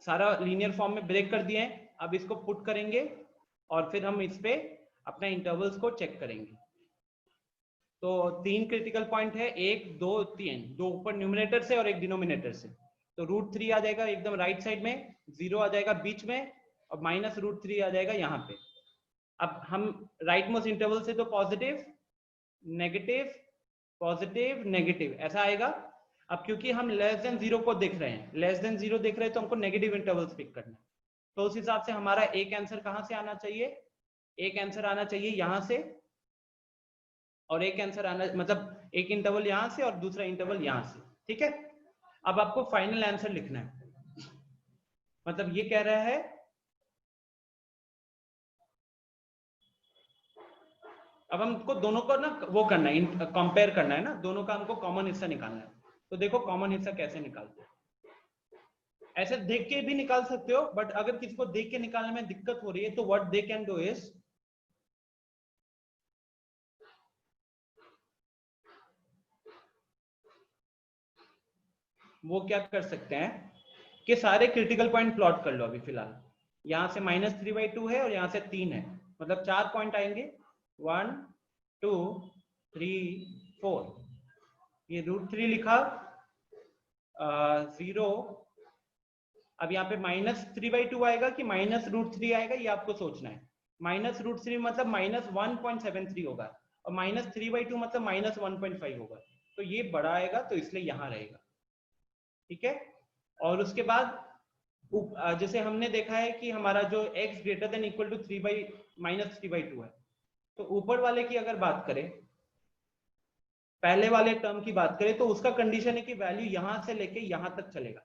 सारा लीनियर फॉर्म में ब्रेक कर दिए हैं। अब इसको पुट करेंगे और फिर हम इस पे अपना इंटरवल्स को चेक करेंगे। तो 3 क्रिटिकल पॉइंट है, 1, 2, 3, 2 ऊपर न्यूमरेटर से और 1 डिनोमिनेटर से। तो √3 आ जाएगा एकदम राइट साइड में, 0 आ जाएगा बीच में और -√3 आ जाएगा यहाँ पे। अब हम राइट मोस्ट इंटरवल से तो पॉजिटिव नेगेटिव पॉजिटिव नेगेटिव ऐसा आएगा। अब क्योंकि हम लेस देन 0 को देख रहे हैं, लेस देन 0 देख रहे हैं तो हमको नेगेटिव इंटरवल्स पिक करना है। तो उस हिसाब से हमारा एक आंसर कहां से आना चाहिए, एक आंसर आना चाहिए यहां से और एक आंसर आना, मतलब एक इंटरवल यहां से और दूसरा इंटरवल यहां से। ठीक है, अब आपको फाइनल आंसर लिखना है। मतलब ये कह रहा है अब हमको दोनों को ना वो करना है, कंपेयर करना है ना, दोनों का हमको कॉमन हिस्सा निकालना है। तो देखो कॉमन हिस्सा कैसे निकालते हैं। ऐसे देख के भी निकाल सकते हो, बट अगर किसी को देख के निकालने में दिक्कत हो रही है तो what they can do is, वो क्या कर सकते हैं कि सारे क्रिटिकल पॉइंट प्लॉट कर लो। अभी फिलहाल यहां से -3/2 है और यहां से 3 है, मतलब 4 पॉइंट आएंगे, 1, 2, 3, 4। ये √3 लिखा, 0। अब यहाँ पे -3/2 आएगा कि -√3 आएगा, ये आपको सोचना है। -√3 मतलब -1.73 होगा और -3/2 मतलब -1.5 होगा। तो ये बड़ा आएगा तो इसलिए यहाँ रहेगा। ठीक है, और उसके बाद जैसे हमने देखा है कि हमारा जो x greater than equal to 3/-3/2 है, तो ऊपर वाले की अगर बात करें, पहले वाले टर्म की बात करें, तो उसका कंडीशन है कि वैल्यू यहां से लेके यहां तक चलेगा,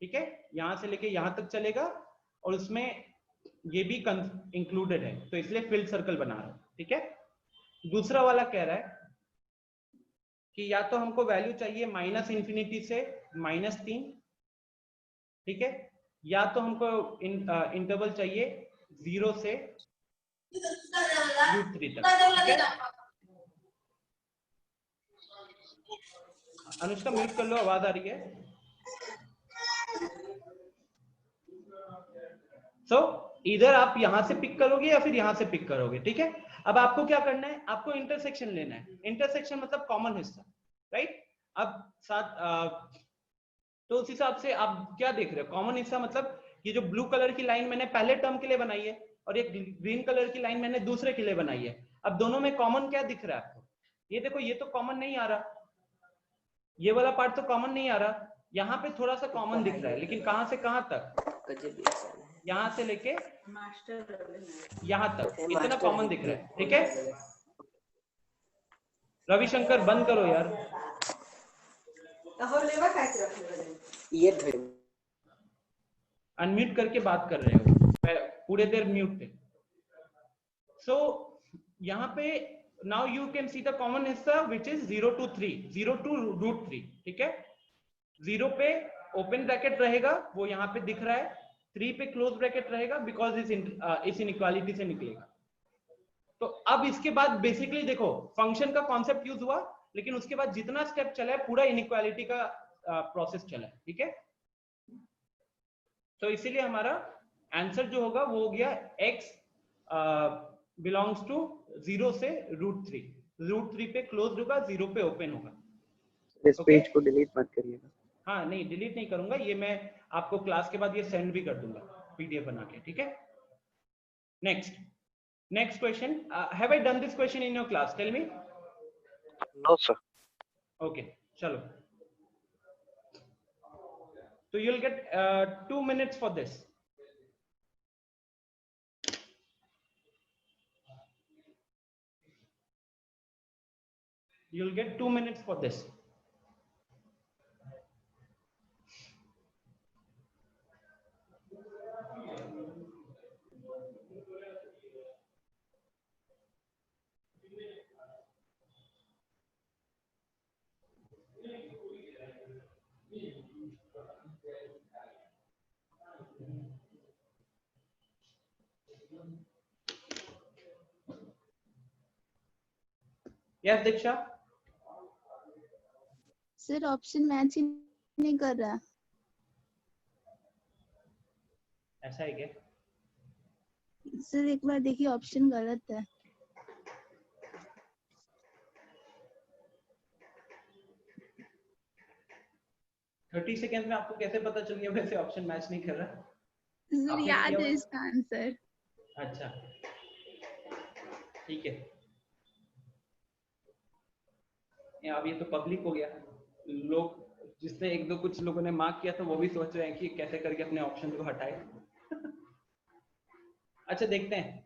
ठीक है, यहां से लेके यहां तक चलेगा, और उसमें ये भी इंक्लूडेड है, तो इसलिए फिल्ड सर्कल बना रहा हूं, ठीक है। दूसरा वाला कह रहा है कि या तो हमको वैल्यू चाहिए -∞ से -3, ठीक है, या तो हमको इंटरवल चाहिए 0 से √3 तक, ठीक है। अनुष्का म्यूट कर लो, आवाज आ रही है। सो इधर आप यहां से पिक करोगे या फिर यहां से पिक करोगे, ठीक है। अब आपको क्या करना है, आपको इंटरसेक्शन लेना है। इंटरसेक्शन मतलब कॉमन हिस्सा, राइट। अब साथ तो उस हिसाब से आप क्या देख रहे हो, कॉमन हिस्सा मतलब ये जो ब्लू कलर की लाइन मैंने पहले टर्म के लिए बनाई है और ये ग्रीन कलर की लाइन मैंने दूसरे के लिए बनाई है। अब दोनों में कॉमन क्या दिख रहा है आपको, ये देखो, ये तो कॉमन नहीं आ रहा, ये वाला पार्ट तो कॉमन नहीं आ रहा, यहाँ पे थोड़ा सा कॉमन दिख रहा है, लेकिन कहां से कहां तक, यहाँ से लेके यहाँ तक इतना कॉमन दिख रहा है, ठीक है। रविशंकर बंद करो यार, अनम्यूट करके बात कर रहे हो, पूरे देर म्यूट थे। सो यहाँ पे now you can see the common हिस्सा विच इज 0 to 3, 0 to √3, ठीक है। 0 पे ओपन ब्रैकेट रहेगा, वो यहाँ पे दिख रहा है, 3 पे क्लोज ब्रैकेट रहेगा, बिकॉज इस इनइक्वालिटी से निकलेगा। तो अब इसके बाद बेसिकली देखो, फंक्शन का कॉन्सेप्ट यूज हुआ, लेकिन उसके बाद जितना स्टेप चला है पूरा इनइक्वालिटी का प्रोसेस चला है, ठीक है। तो इसीलिए हमारा आंसर जो होगा वो हो गया x बिलोंग्स टू 0 से √3, √3 पे क्लोज होगा, 0 पे ओपन होगा। इस पेज को डिलीट मत करिएगा। हाँ नहीं, डिलीट नहीं करूंगा, ये मैं आपको क्लास के बाद ये सेंड भी कर दूंगा पीडीएफ बना के, ठीक है। Next question, have I done this question in your class, tell me. No sir. Okay, चलो, तो you'll get 2 minutes for this. You'll get 2 minutes for this. Yes, Diksha? Sir option match ही नहीं कर रहा। ऐसा है क्या? सर एक बार देखिए, ऑप्शन गलत है। थर्टी सेकेंड में आपको कैसे पता चल गया वैसे ऑप्शन मैच नहीं कर रहा? सर याद है इसका आंसर। अच्छा, ठीक है। अब ये तो पब्लिक हो गया, लोग जिसने एक दो कुछ लोगों ने मार्क किया था वो भी सोच रहे हैं कि कैसे करके अपने ऑप्शन को हटाए। अच्छा, देखते हैं।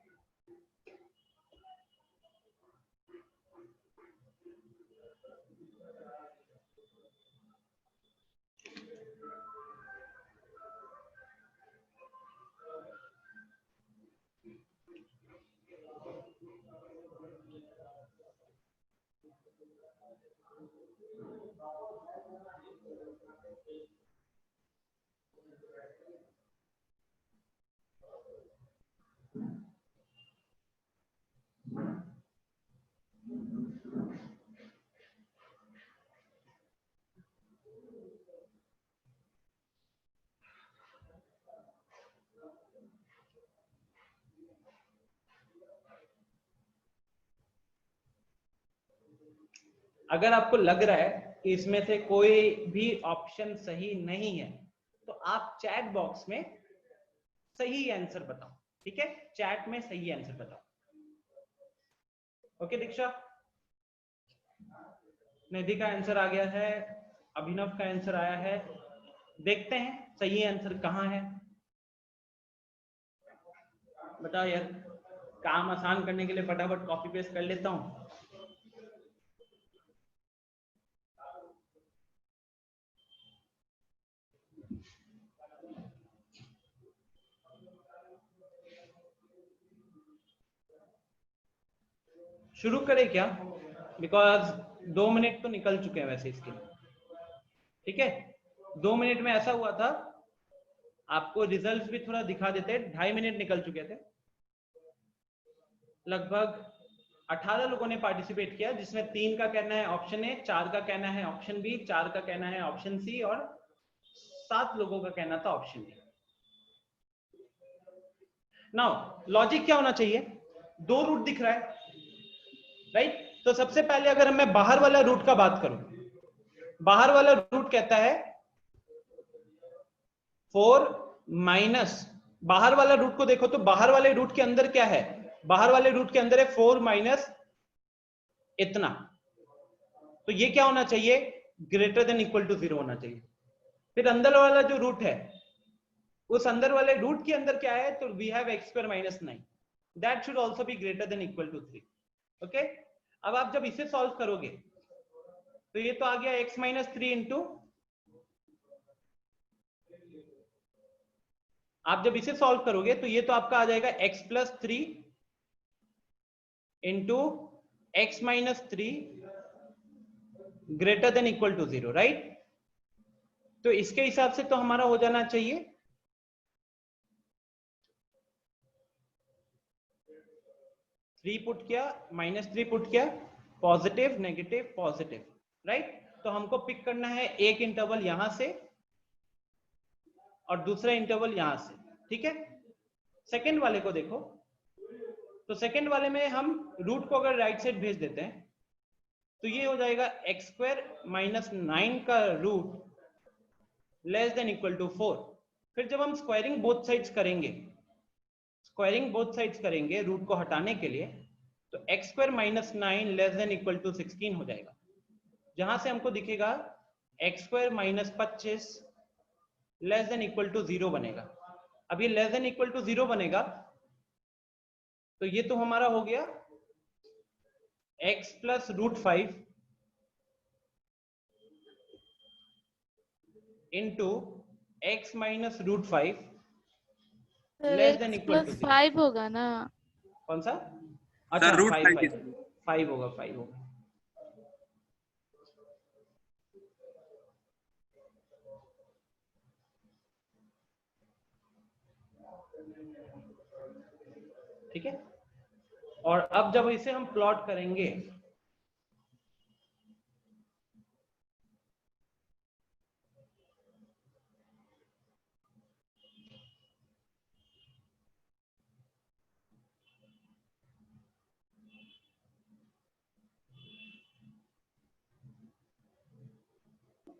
अगर आपको लग रहा है कि इसमें से कोई भी ऑप्शन सही नहीं है, तो आप चैट बॉक्स में सही आंसर बताओ, ठीक है। चैट में सही आंसर बताओ। ओके दीक्षा, निधि का आंसर आ गया है, अभिनव का आंसर आया है, देखते हैं सही आंसर कहाँ है। बताओ यार, काम आसान करने के लिए फटाफट कॉपी पेस्ट कर लेता हूँ। शुरू करें क्या? बिकॉज 2 मिनट तो निकल चुके हैं वैसे इसके। ठीक है, 2 मिनट में ऐसा हुआ था, आपको रिजल्ट भी थोड़ा दिखा देते, 2.5 मिनट निकल चुके थे। लगभग 18 लोगों ने पार्टिसिपेट किया, जिसमें 3 का कहना है ऑप्शन ए, 4 का कहना है ऑप्शन बी, 4 का कहना है ऑप्शन सी और 7 लोगों का कहना था ऑप्शन डी। नाउ लॉजिक क्या होना चाहिए? 2 रूट दिख रहा है, राइट? तो सबसे पहले अगर मैं बाहर वाला रूट का बात करूं, बाहर वाला रूट कहता है 4 माइनस, बाहर वाला रूट को देखो तो बाहर वाले रूट के अंदर क्या है? बाहर वाले रूट के अंदर है 4 माइनस इतना। तो ये क्या होना चाहिए? ग्रेटर देन इक्वल टू 0 होना चाहिए। फिर अंदर वाला जो रूट है, उस अंदर वाले रूट के अंदर क्या है? तो we have x square minus 9, that should also be greater than equal to 3। Okay, अब आप जब इसे सॉल्व करोगे तो ये तो आ गया x माइनस 3 इंटू, आप जब इसे सॉल्व करोगे तो ये तो आपका आ जाएगा x plus 3 into x minus 3 greater than equal to 0, right? तो इसके हिसाब से तो हमारा हो जाना चाहिए 3 पुट किया, माइनस 3 पुट किया, पॉजिटिव नेगेटिव पॉजिटिव, राइट? तो हमको पिक करना है एक इंटरवल यहां से और दूसरा इंटरवल यहां से। ठीक है, सेकंड वाले को देखो, तो सेकंड वाले में हम रूट को अगर राइट साइड भेज देते हैं तो ये हो जाएगा x स्क्वायर माइनस 9 का root less than equal to 4। फिर जब हम स्क्वायरिंग बोथ साइड्स करेंगे, स्क्वायरिंग बोथ साइड्स करेंगे रूट को हटाने के लिए, तो x square minus 9 less than equal to 16 हो जाएगा, जहां से हमको दिखेगा x square minus 25 less than equal to 0 बनेगा। अब ये लेस देन इक्वल टू 0 बनेगा तो ये तो हमारा हो गया x plus root 5 into x minus root 5 less than equal to 5 होगा ना? कौन सा? अच्छा, रूट 5 होगा, 5 होगा। ठीक है, और अब जब इसे हम प्लॉट करेंगे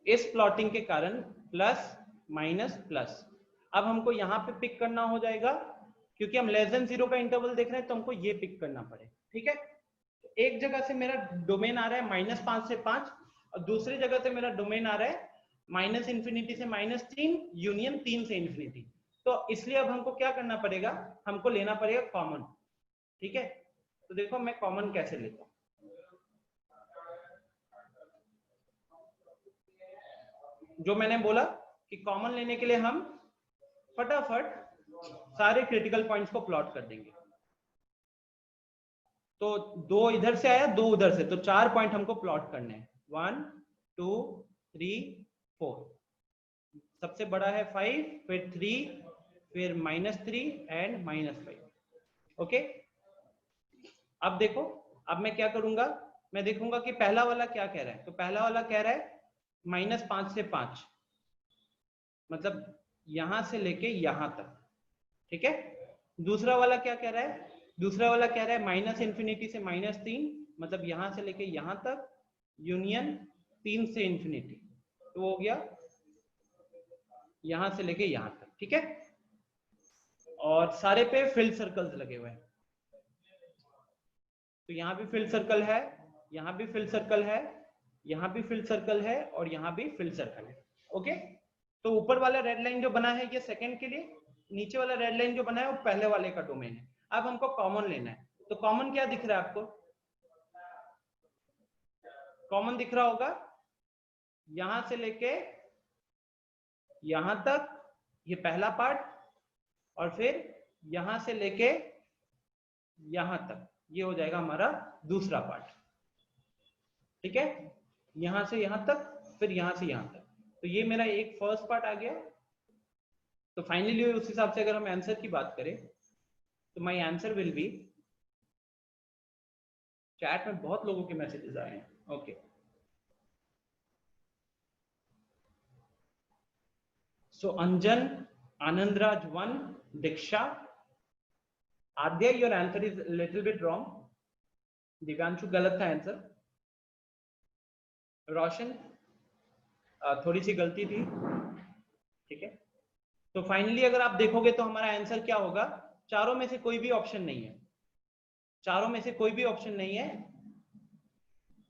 इस प्लॉटिंग के कारण प्लस माइनस प्लस, अब हमको यहां पे पिक करना हो जाएगा, क्योंकि हम लेस देन 0 का इंटरवल देख रहे हैं तो हमको ये पिक करना पड़े। ठीक है, तो एक जगह से मेरा डोमेन आ रहा है -5 से 5 और दूसरी जगह से मेरा डोमेन आ रहा है माइनस इंफिनिटी से -3 यूनियन 3 से इंफिनिटी। तो इसलिए अब हमको क्या करना पड़ेगा? हमको लेना पड़ेगा कॉमन। ठीक है, तो देखो मैं कॉमन कैसे लेता हूं। जो मैंने बोला कि कॉमन लेने के लिए हम फटाफट सारे क्रिटिकल पॉइंट्स को प्लॉट कर देंगे। तो 2 इधर से आया, 2 उधर से, तो 4 पॉइंट हमको प्लॉट करने हैं। 1 2 3 4, सबसे बड़ा है 5, फिर 3, फिर -3 एंड -5। ओके, अब देखो, अब मैं क्या करूंगा? मैं देखूंगा कि पहला वाला क्या कह रहा है। तो पहला वाला कह रहा है -5 से 5, मतलब यहां से लेके यहां तक। ठीक है, दूसरा वाला क्या कह रहा है? दूसरा वाला कह रहा है माइनस इंफिनिटी से -3, मतलब यहां से लेके यहां तक यूनियन 3 से इंफिनिटी, तो हो गया यहां से लेके यहां तक। ठीक है, और सारे पे फिल्ड सर्कल्स लगे हुए हैं, तो यहाँ भी फिल्ड सर्कल है, यहाँ भी फिल्ड सर्कल है, यहाँ भी फिल्ड सर्कल है और यहाँ भी फिल्ड सर्कल है। ओके, तो ऊपर वाला रेड लाइन जो बना है ये सेकंड के लिए, नीचे वाला रेड लाइन जो बना है वो पहले वाले का डोमेन है। अब हमको कॉमन लेना है, तो कॉमन क्या दिख रहा है आपको? कॉमन दिख रहा होगा यहां से लेके यहां तक, ये पहला पार्ट, और फिर यहां से लेके यहां तक, ये हो जाएगा हमारा दूसरा पार्ट। ठीक है, यहां से यहां तक, फिर यहां से यहां तक, तो ये मेरा एक फर्स्ट पार्ट आ गया। तो फाइनली उस हिसाब से अगर हम आंसर की बात करें तो my answer will be, chat में बहुत लोगों के मैसेजेस आए हैं, okay. So Anjan, Anandraj 1, Diksha, Aadya your answer is little bit wrong, Divyanshu गलत था आंसर, रोशन थोड़ी सी गलती थी। ठीक है, तो फाइनली अगर आप देखोगे तो हमारा आंसर क्या होगा? चारों में से कोई भी ऑप्शन नहीं है, चारों में से कोई भी ऑप्शन नहीं है।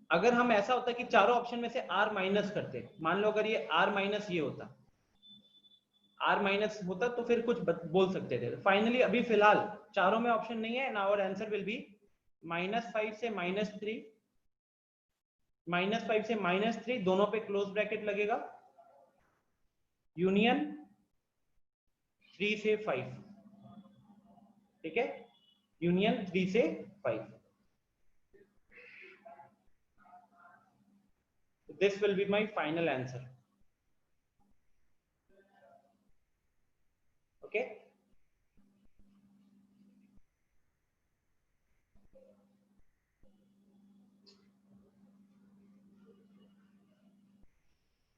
अगर हम ऐसा होता कि चारों ऑप्शन में से आर माइनस करते, मान लो अगर ये आर माइनस ये होता, आर माइनस होता तो फिर कुछ बोल सकते थे। फाइनली अभी फिलहाल चारों में ऑप्शन नहीं है, now our answer will be -5 से -3, -5 से -3 दोनों पे क्लोज ब्रैकेट लगेगा, यूनियन 3 से 5। ठीक है, यूनियन 3 से 5, this will be my final answer. Okay,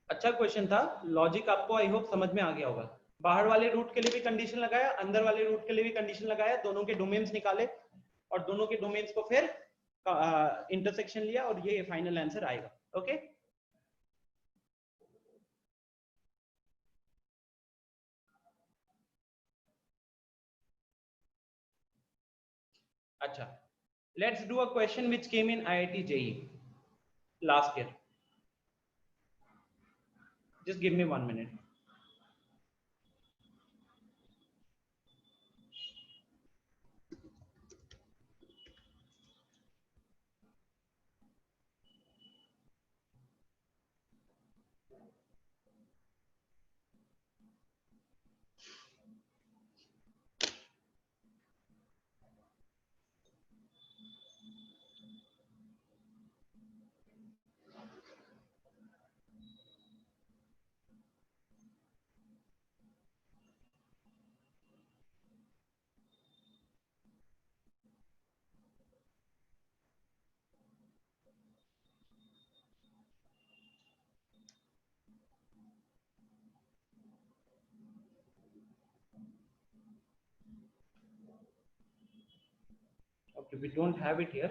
अच्छा क्वेश्चन था, लॉजिक आपको आई होप समझ में आ गया होगा। बाहर वाले रूट के लिए भी कंडीशन लगाया, अंदर वाले रूट के लिए भी कंडीशन लगाया, दोनों के डोमेन्स निकाले और दोनों के डोमेन्स को फिर इंटरसेक्शन लिया और ये फाइनल आंसर आएगा। ओके, अच्छा, let's do a question which came in IIT JEE last year. Just give me 1 minute। Okay, we don't have it here.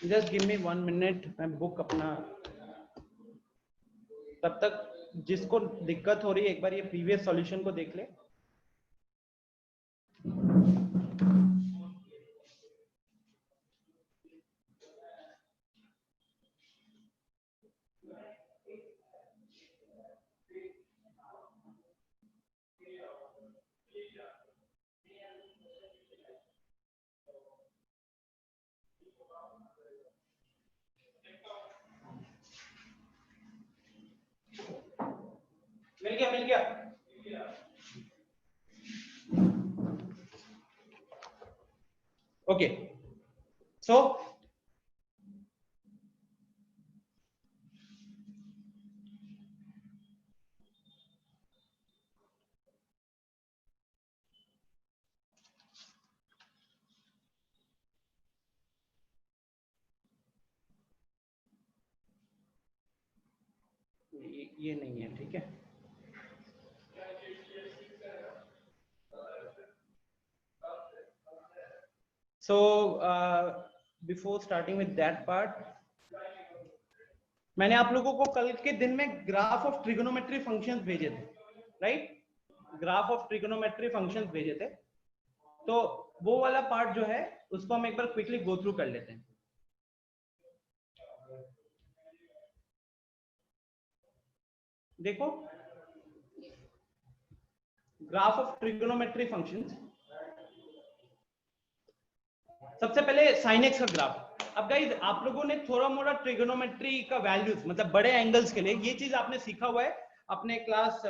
Just give me 1 minute, मैं बुक अपना, तब तक जिसको दिक्कत हो रही है एक बार ये प्रीवियस सॉल्यूशन को देख ले। मिल गया। ओके, सो ये नहीं है, ठीक है। So before starting with that part, मैंने आप लोगों को कल के दिन में ग्राफ ऑफ ट्रिगोनोमेट्री फंक्शंस भेजे थे, right? Graph of trigonometry functions भेजे थे, तो वो वाला पार्ट जो है उसको हम एक बार क्विकली गो थ्रू कर लेते हैं। देखो, ग्राफ ऑफ ट्रिगोनोमेट्री फंक्शंस, सबसे पहले sin x का ग्राफ। अब गाइस आप लोगों ने थोड़ा मोड़ा ट्रिगोनोमेट्री का वैल्यूज, मतलब बड़े एंगल्स के लिए ये चीज आपने सीखा हुआ है अपने क्लास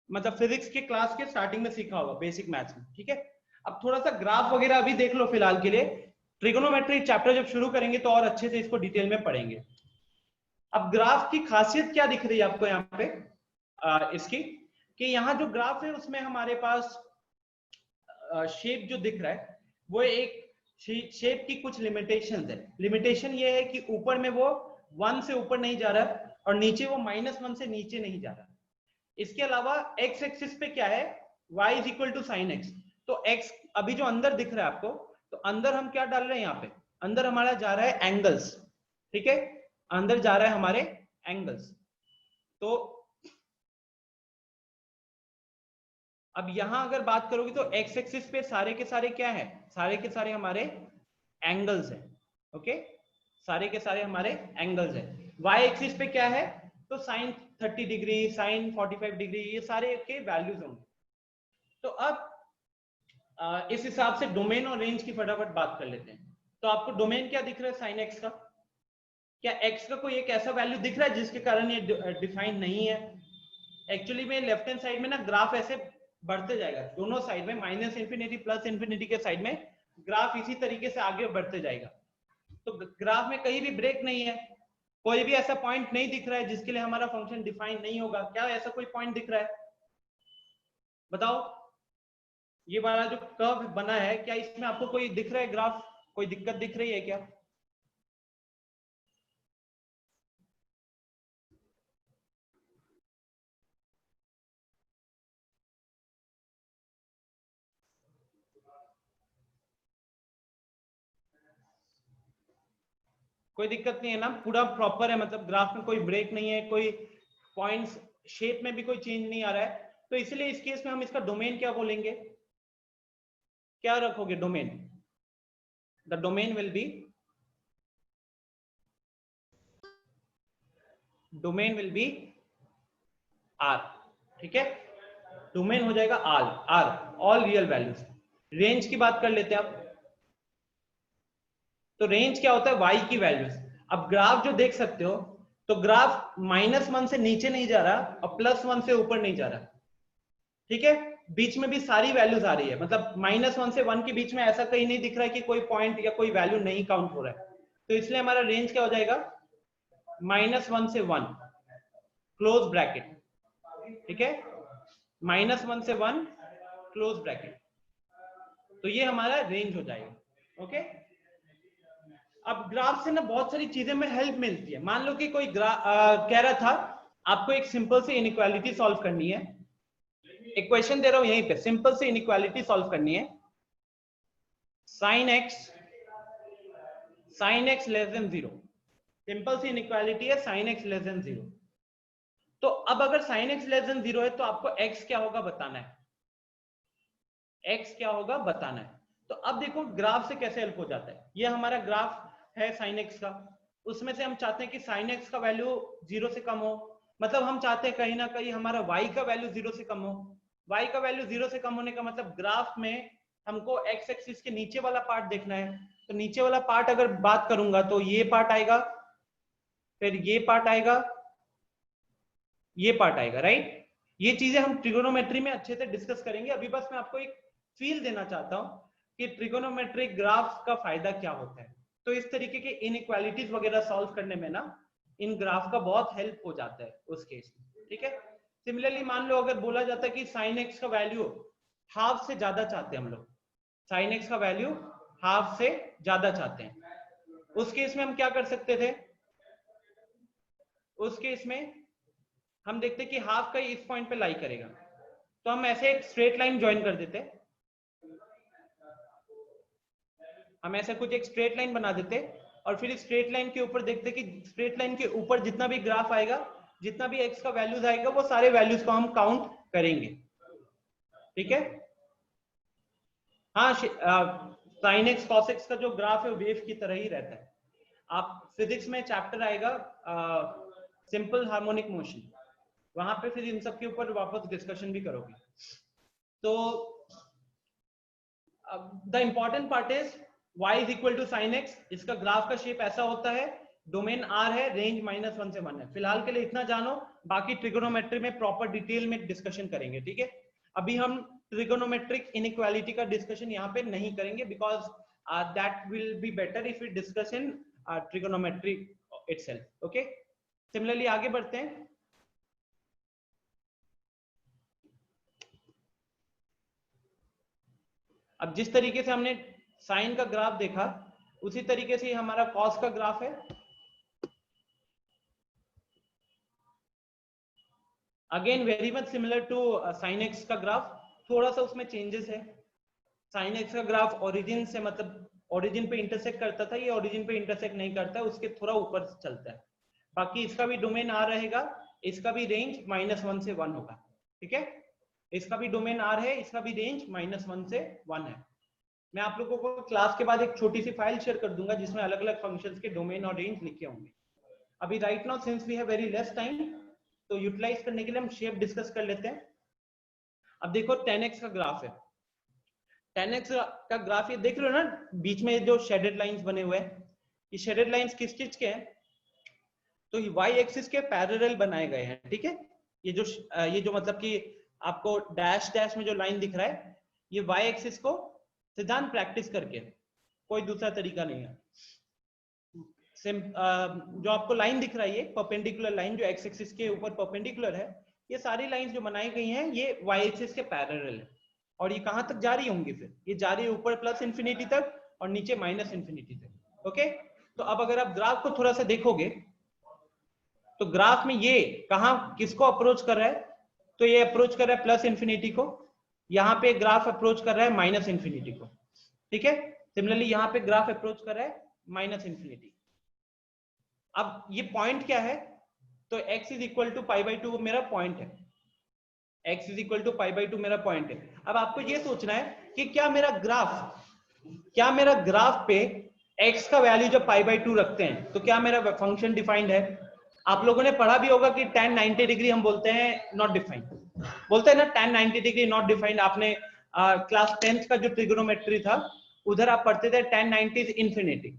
मतलब फिजिक्स के क्लास के स्टार्टिंग में सीखा होगा, बेसिक मैथ्स में, ठीक है? अब थोड़ा सा ग्राफ वगैरह अभी देख लो फिलहाल के लिए, ट्रिगोनोमेट्री चैप्टर जब शुरू करेंगे तो और अच्छे से इसको डिटेल में पढ़ेंगे। अब ग्राफ की खासियत क्या दिख रही है आपको यहाँ पे इसकी, कि यहाँ जो ग्राफ है उसमें हमारे पास शेप जो दिख रहा है वो एक शेप की कुछ लिमिटेशंस है। लिमिटेशन ये है कि ऊपर में वो 1 से ऊपर नहीं जा रहा और नीचे वो -1 से नीचे नहीं जा रहा। इसके अलावा x एक्सिस पे क्या है, y is equal to sine x। तो x अभी जो अंदर दिख रहा है आपको, तो अंदर हम क्या डाल रहे हैं यहाँ पे, अंदर हमारा जा रहा है एंगल्स, ठीक है? अंदर जा रहा है हमारे एंगल्स। तो अब यहां अगर बात करोगे तो x एक्सिस पे सारे के सारे क्या है, सारे के सारे हमारे एंगल्स है, ओके? सारे के सारे हमारे एंगल्स है। y एक्सिस पे क्या है, तो साइन 30 डिग्री, साइन 45 डिग्री, ये सारे के वैल्यूज होंगे। तो अब इस हिसाब से डोमेन और रेंज की फटाफट बात कर लेते हैं। तो आपको डोमेन क्या दिख रहा है साइन x का? क्या x का कोई एक ऐसा वैल्यू दिख रहा है जिसके कारण ये डिफाइन नहीं है? एक्चुअली में लेफ्ट हैंड साइड में ना ग्राफ ऐसे बढ़ते जाएगा, दोनों साइड में, माइनस इंफिनिटी प्लस इंफिनिटी के साइड में ग्राफ इसी तरीके से आगे बढ़ते जाएगा। तो ग्राफ में कहीं भी ब्रेक नहीं है, कोई भी ऐसा पॉइंट नहीं दिख रहा है जिसके लिए हमारा फंक्शन डिफाइन नहीं होगा। क्या ऐसा कोई पॉइंट दिख रहा है? बताओ, ये वाला जो कर्व बना है, क्या इसमें आपको कोई दिख रहा है ग्राफ, कोई दिक्कत दिख रही है क्या? कोई दिक्कत नहीं है ना? पूरा प्रॉपर है, मतलब ग्राफ में कोई ब्रेक नहीं है, कोई पॉइंट्स शेप में भी कोई चेंज नहीं आ रहा है। तो इसलिए इस केस में हम इसका डोमेन क्या बोलेंगे, क्या रखोगे domain? The domain will be, domain will be R, ठीक है? डोमेन हो जाएगा R, all real values. Range की बात कर लेते हैं अब। तो रेंज क्या होता है, y की वैल्यूज। अब ग्राफ जो देख सकते हो, तो ग्राफ -1 से नीचे नहीं जा रहा और +1 से ऊपर नहीं जा रहा, ठीक है? बीच में भी सारी वैल्यूज आ रही है, मतलब -1 से 1 के बीच में ऐसा कहीं नहीं दिख रहा है कि कोई पॉइंट या कोई वैल्यू नहीं काउंट हो रहा है। तो इसलिए हमारा रेंज क्या हो जाएगा, -1 से 1 क्लोज ब्रैकेट, ठीक है? -1 से 1 क्लोज ब्रैकेट, तो ये हमारा रेंज हो जाएगा, ओके? अब ग्राफ से ना बहुत सारी चीजें में हेल्प मिलती है। मान लो कि कोई कह रहा था आपको एक सिंपल सी इनइक्वालिटी सॉल्व करनी है, एक क्वेश्चन दे रहा हूं यहीं पे, सिंपल सी इनइक्वालिटी सॉल्व करनी है, sine x less than 0। Simple सी इनइक्वालिटी है, साइन x लेस देन 0। तो अब अगर साइन x लेस देन 0 है तो आपको x क्या होगा बताना है, x क्या होगा बताना है। तो अब देखो ग्राफ से कैसे हेल्प हो जाता है। ये हमारा ग्राफ है साइन x का, उसमें से हम चाहते हैं कि साइन x का वैल्यू 0 से कम हो, मतलब हम चाहते हैं कहीं ना कहीं हमारा y का वैल्यू 0 से कम हो। y का वैल्यू 0 से कम होने का मतलब ग्राफ में हमको x एक्सिस के नीचे वाला पार्ट देखना है। तो नीचे वाला पार्ट अगर बात करूंगा तो ये पार्ट आएगा, फिर ये पार्ट आएगा, ये पार्ट आएगा, राइट? ये चीजें हम ट्रिगोनोमेट्री में अच्छे से डिस्कस करेंगे। अभी बस मैं आपको एक फील देना चाहता हूं कि ट्रिगोनोमेट्रिक ग्राफ का फायदा क्या होता है। तो इस तरीके के इनइक्वालिटीज वगैरह सॉल्व करने में ना इन ग्राफ का बहुत हेल्प हो जाता है उस केस में, ठीक है? सिमिलरली मान लो अगर बोला जाता है कि साइन x का वैल्यू हाफ से ज्यादा चाहते हैं हम लोग, साइन x का वैल्यू हाफ से ज्यादा चाहते हैं, उस केस में हम क्या कर सकते थे? उस केस में हम देखते कि हाफ का इस पॉइंट पे लाई करेगा, तो हम ऐसे एक स्ट्रेट लाइन ज्वाइन कर देते, हम ऐसे कुछ एक स्ट्रेट लाइन बना देते और फिर स्ट्रेट लाइन के ऊपर देखते कि स्ट्रेट लाइन के ऊपर जितना भी ग्राफ आएगा, जितना भी x का वैल्यूज आएगा, वो सारे वैल्यूज को हम काउंट करेंगे। ठीक है, हाँ, sin x cos x का जो ग्राफ है वो वेव की तरह ही रहता है। आप फिजिक्स में चैप्टर आएगा सिंपल हार्मोनिक मोशन, वहां पे फिर इन सब के ऊपर वापस डिस्कशन भी करोगे। तो the important part is y is equal to sine x। इसका ग्राफ का शेप ऐसा होता है, डोमेन r है, रेंज -1 से 1 है। फिलहाल के लिए इतना जानो, बाकी ट्रिगोनोमेट्री में प्रॉपर डिटेल में डिस्कशन करेंगे। ठीक है, अभी हम ट्रिगोनोमेट्रिक इनइक्वालिटी का डिस्कशन यहाँ पे नहीं करेंगे, because that will be better if we discuss in trigonometry itself. Okay, similarly आगे बढ़ते हैं। अब जिस तरीके से हमने साइन का ग्राफ देखा, उसी तरीके से हमारा कॉस का ग्राफ है। Again very much similar to sine x का ग्राफ, थोड़ा सा उसमें चेंजेस है। साइन एक्स का ग्राफ ओरिजिन से, मतलब ओरिजिन पे इंटरसेक्ट करता था, ये ओरिजिन पे इंटरसेक्ट नहीं करता है, उसके थोड़ा ऊपर चलता है। बाकी इसका भी डोमेन आर रहेगा, इसका भी रेंज -1 से 1 होगा। ठीक है, इसका भी डोमेन आर है, इसका भी रेंज -1 से 1 है। मैं आप लोगों को क्लास के बाद एक छोटी सी फाइल शेयर कर दूंगा जिसमें अलग अलग फंक्शंस के डोमेन और रेंज लिखे होंगे। अभी right now since we have very less time, तो यूटिलाइज करने के लिए हम शेप डिस्कस कर लेते हैं। अब देखो 10x का ग्राफ है। 10x का ग्राफ ये देख रहे हो ना, बीच में जो शेडेड लाइंस बने हुए हैं, ये शेडेड लाइंस किस चीज के हैं? तो y एक्सिस के पैरेलल बनाए गए हैं। ठीक है, ये जो मतलब कि आपको डैश डैश में जो लाइन दिख रहा है, ये y एक्सिस को सिद्धांत प्रैक्टिस करके, कोई दूसरा तरीका नहीं है। जो आपको लाइन दिख रहा है, ये परपेंडिकुलर लाइन जो x एक्सिस के ऊपर परपेंडिकुलर है, ये सारी लाइंस जो बनाई गई हैं ये y एक्सिस के पैरेलल है। और ये कहां तक जारी होंगी? फिर ये जारी है ऊपर +∞ तक और नीचे -∞ तक। ओके, तो अब अगर आप ग्राफ को थोड़ा सा देखोगे, तो ग्राफ में ये कहां किसको अप्रोच कर रहा है? तो ये अप्रोच कर रहा है +∞ को, यहाँ पे ग्राफ अप्रोच कर रहा है -∞ को। ठीक है, सिमिलरली यहाँ पे ग्राफ अप्रोच कर रहा है -∞। अब ये पॉइंट क्या है? तो x इज इक्वल टू π/2 मेरा पॉइंट है, x इज इक्वल टू π/2 मेरा पॉइंट है। अब आपको ये सोचना है कि क्या मेरा ग्राफ पे x का वैल्यू जब π/2 रखते हैं तो क्या मेरा फंक्शन डिफाइंड है? आप लोगों ने पढ़ा भी होगा कि tan 90 डिग्री हम बोलते हैं नॉट डिफाइंड, बोलते हैं ना tan 90 डिग्री नॉट डिफाइंड। आपने क्लास 10th का जो ट्रिगोनोमेट्री था, उधर आप पढ़ते थे tan 90 इज इंफिनिटी।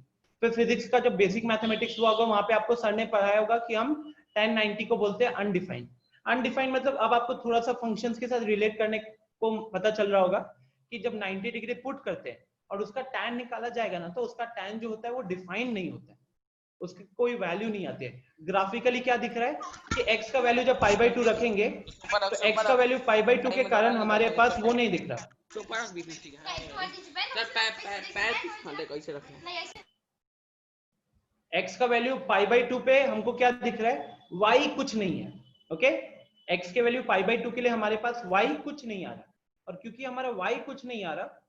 फिर फिजिक्स का जो बेसिक मैथमेटिक्स हुआ होगा, वहां पे आपको सर ने पढ़ाया होगा कि हम tan 90 को बोलते हैं अनडिफाइंड। अनडिफाइंड मतलब अब आपको थोड़ा सा फंक्शंस के साथ रिलेट करने को पता चल रहा होगा कि जब 90 डिग्री पुट करते हैं और उसका tan निकाला जाएगा ना, तो उसका tan जो होता है वो डिफाइंड नहीं होता है, उसकी कोई वैल्यू नहीं आती है। ग्राफिकली क्या दिख रहा है कि x का वैल्यू जब π/2 रखेंगे, तो x का वैल्यू π/2 के कारण हमारे पास वो नहीं दिख रहा। x का वैल्यू π/2 पे हमको क्या दिख रहा है? y कुछ नहीं है। ओके, x के वैल्यू π/2 के लिए हमारे पास y कुछ नहीं आ रहा, और क्योंकि हमारा y कुछ नहीं आ रहा,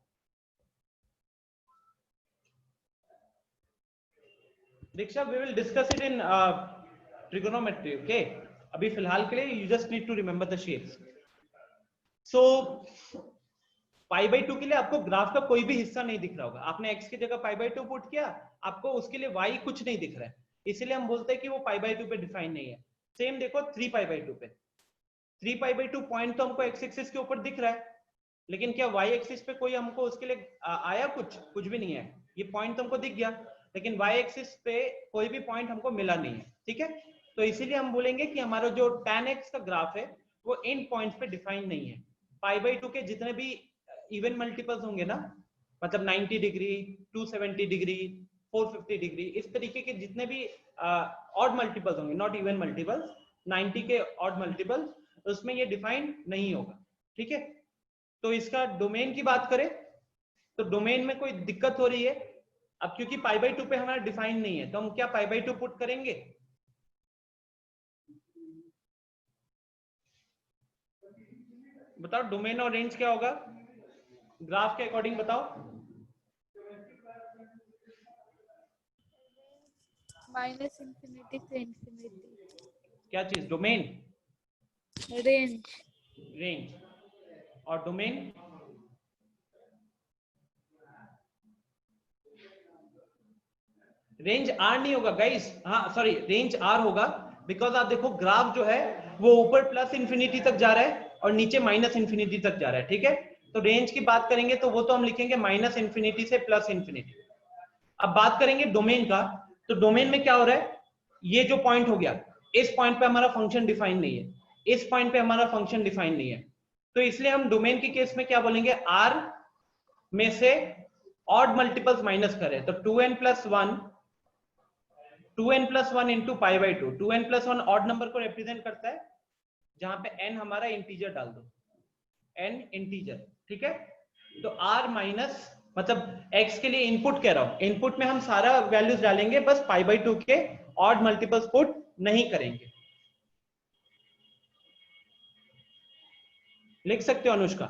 दीक्षा we will discuss it in trigonometry. Okay, अभी फिलहाल के लिए you just need to remember the shapes. So π/2 के लिए आपको ग्राफ का कोई भी हिस्सा नहीं दिख रहा होगा। आपने x की जगह π/2 पुट किया, आपको उसके लिए y कुछ नहीं दिख रहा है, इसीलिए हम बोलते हैं कि वो π/2 पे डिफाइन नहीं है। सेम देखो 3π/2 पे, 3π/2 पॉइंट तो हमको x एक्सिस के ऊपर दिख रहा है, लेकिन क्या y एक्सिस पे कोई हमको उसके लिए आया? कुछ भी नहीं है। ये पॉइंट तो हमको दिख गया, लेकिन y एक्सिस पे कोई भी पॉइंट हमको मिला नहीं है। ठीक है, तो इसीलिए हम बोलेंगे कि हमारा जो tan x का ग्राफ है वो इन पॉइंट्स पे डिफाइन नहीं है। π/2 के जितने भी इवन मल्टीपल्स होंगे ना, मतलब 90 डिग्री, 270 डिग्री, 450 डिग्री, इस तरीके के जितने भी ऑड मल्टीपल्स होंगे, नॉट इवन मल्टीपल्स, 90 के ऑड मल्टीपल्स, उसमें ये डिफाइन नहीं होगा। ठीक है, तो इसका डोमेन की बात करें तो डोमेन में कोई दिक्कत हो रही है? अब क्योंकि π/2 पे हमारा डिफाइन नहीं है, तो हम क्या π/2 पुट करेंगे? बताओ डोमेन और रेंज क्या होगा ग्राफ के अकॉर्डिंग? बताओ। माइनस इंफिनिटी से इंफिनिटी। क्या चीज? Domain, range. रेंज। और डोमेन रेंज आर नहीं होगा गाइस, हाँ सॉरी रेंज आर होगा, बिकॉज आप देखो ग्राफ जो है वो ऊपर प्लस इंफिनिटी तक जा रहा है और नीचे माइनस इंफिनिटी तक जा रहा है, ठीक है। तो रेंज की बात करेंगे तो वो तो हम लिखेंगे माइनस इंफिनिटी से प्लस इंफिनिटी। अब बात करेंगे डोमेन का, तो डोमेन में क्या हो रहा है, ये जो पॉइंट हो गया, इस पॉइंट पे हमारा फंक्शन डिफाइन नहीं है, इस पॉइंट पे हमारा फंक्शन डिफाइन नहीं है, तो इसलिए हम डोमेन के केस में क्या बोलेंगे, आर में से ऑड मल्टीपल्स माइनस करें, तो 2n plus 1 into pi by 2, 2n plus 1 odd number को रिप्रेजेंट करता है, जहां पे n हमारा इंटीजर डाल दो, n इंटीजर, ठीक है। तो r माइनस मतलब x के लिए इनपुट कह रहा हूं, इनपुट में हम सारा वैल्यूज डालेंगे, बस पाई बाई 2 के ऑड मल्टीपल्स पुट नहीं करेंगे। लिख सकते हो अनुष्का,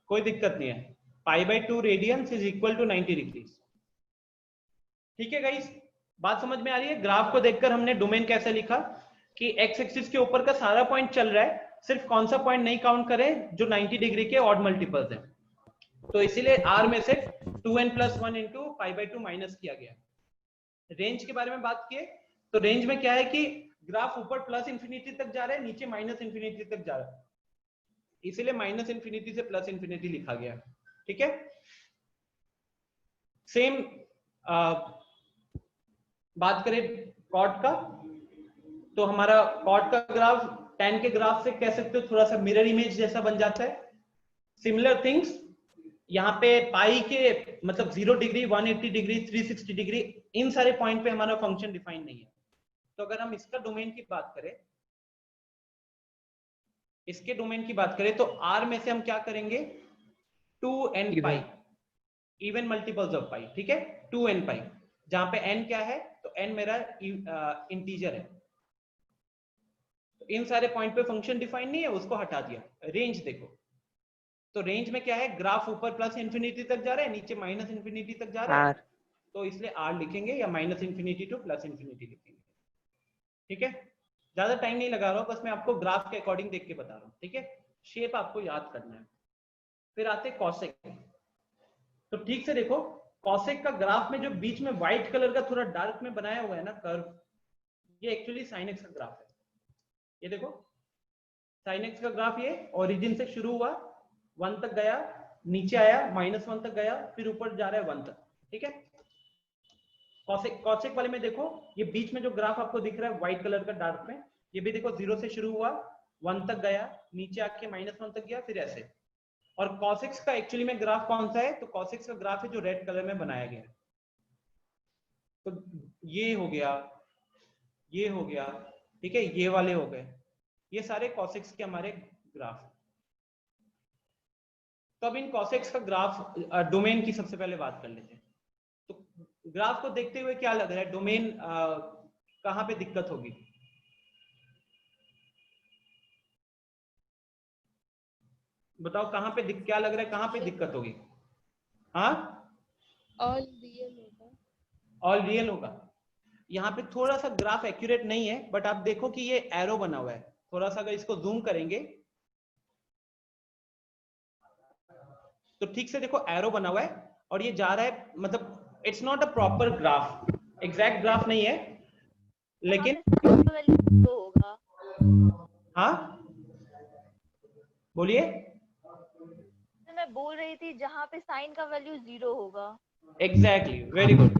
कोई दिक्कत नहीं है। Pi by 2 radians is equal to 90 degrees, ठीक है गाइस, बात समझ में आ रही है। ग्राफ को देखकर हमने डोमेन कैसे लिखा कि x एक्सिस के ऊपर का सारा पॉइंट चल रहा है, सिर्फ कौन सा पॉइंट नहीं काउंट करें जो 90 डिग्री के ऑड मल्टीपल्स हैं, तो इसीलिए r में से 2n plus 1 into pi by 2 minus किया गया। रेंज के बारे में बात किए तो रेंज में क्या है कि ग्राफ ऊपर प्लस इंफिनिटी तक जा रहा है, नीचे माइनस इंफिनिटी तक जा रहा है, इसीलिए माइनस इंफिनिटी से प्लस इंफिनिटी लिखा गया, ठीक है। सेम बात करें कॉट का, तो हमारा कॉट का ग्राफ tan के ग्राफ से कह सकते हो थोड़ा सा मिरर इमेज जैसा बन जाता है। सिमिलर थिंग्स यहाँ पे पाई के मतलब 0 डिग्री, 180 डिग्री, 360 डिग्री, इन सारे पॉइंट पे हमारा फंक्शन डिफाइन नहीं है। तो अगर हम इसका डोमेन की बात करें, इसके डोमेन की बात करें तो r में से हम क्या करेंगे, 2n pi, even multiples of pi, ठीक है, 2n पाई, जहां पे n क्या है, तो n मेरा इंटीजर है, तो इन सारे पॉइंट पे फंक्शन डिफाइन नहीं है, उसको हटा दिया। रेंज देखो, तो रेंज में क्या है, ग्राफ ऊपर प्लस इंफिनिटी तक जा रहा है, नीचे माइनस इंफिनिटी तक जा रहा है, तो इसलिए r लिखेंगे या minus infinity two plus infinity लिखेंगे, ठीक है। ज्यादा टाइम नहीं लगा रहा हूं, बस मैं आपको ग्राफ के अकॉर्डिंग देख के बता रहा हूं, ठीक है। शेप आपको याद करना है। फिर आते कॉसेक, तो ठीक से देखो कॉसेक का ग्राफ में जो बीच में व्हाइट कलर का थोड़ा डार्क में बनाया हुआ है ना कर्व, ये एक्चुअली साइन एक्स का ग्राफ है। ये देखो साइन एक्स का ग्राफ, ये ओरिजिन से शुरू हुआ 1 तक गया, नीचे आया -1 तक गया, फिर ऊपर जा रहा है 1 तक, ठीक है। कॉसेक वाले में देखो ये बीच में जो ग्राफ आपको दिख रहा है व्हाइट कलर का डार्क में, ये भी देखो 0 से शुरू हुआ, 1 तक गया, नीचे आके -1 तक गया, फिर ऐसे। और कॉसेक्स का एक्चुअली में ग्राफ कौन सा है, तो कॉसेक्स का ग्राफ है जो रेड कलर में बनाया गया है। तो ये हो गया, ये हो गया, ठीक है, ये वाले हो गए, ये सारे कॉसेक्स के हमारे ग्राफ। तो अब इन कॉसेक्स का ग्राफ डोमेन की सबसे पहले बात कर लेते हैं। तो ग्राफ को देखते हुए क्या लग रहा है, डोमेन कहां पे दिक्कत होगी, बताओ कहां पे क्या लग रहा है, कहां पे दिक्कत होगी? हाँ, ऑल रियल होगा, ऑल रियल होगा। यहाँ पे थोड़ा सा ग्राफ एक्यूरेट नहीं है, बट आप देखो कि ये एरो बना हुआ है, थोड़ा सा अगर इसको जूम करेंगे तो ठीक से देखो एरो बना हुआ है, और ये जा रहा है, मतलब it's not a proper graph, exact graph नहीं है, लेकिन होगा। हाँ बोलिए। तो मैं बोल रही थी जहाँ पे साइन का वैल्यू 0 होगा। Exactly, very good.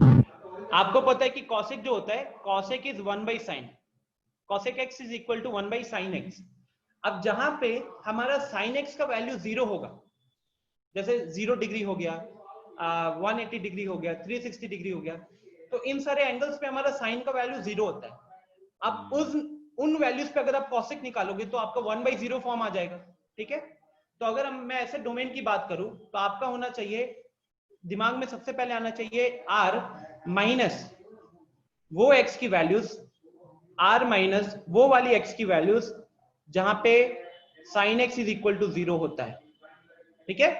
आपको पता है कि कॉसेक जो होता है, cosec is 1 by sine, cosec x is equal to 1 by sine x. अब जहां पे हमारा साइन एक्स का वैल्यू 0 होगा, जैसे 0 डिग्री हो गया, 180 डिग्री हो गया, 360 डिग्री हो गया, तो इन सारे एंगल्स पे हमारा साइन का वैल्यू 0 होता है। अब उन वैल्यूज पे अगर आप कॉसेक निकालोगे तो आपका 1/0 फॉर्म आ जाएगा, ठीक है। तो अगर मैं ऐसे डोमेन की बात करूं तो आपका होना चाहिए, दिमाग में सबसे पहले आना चाहिए r माइनस वो x की वैल्यूज, r माइनस वो वाली x की वैल्यूज जहां पे sin x is equal to 0 होता है, ठीक है।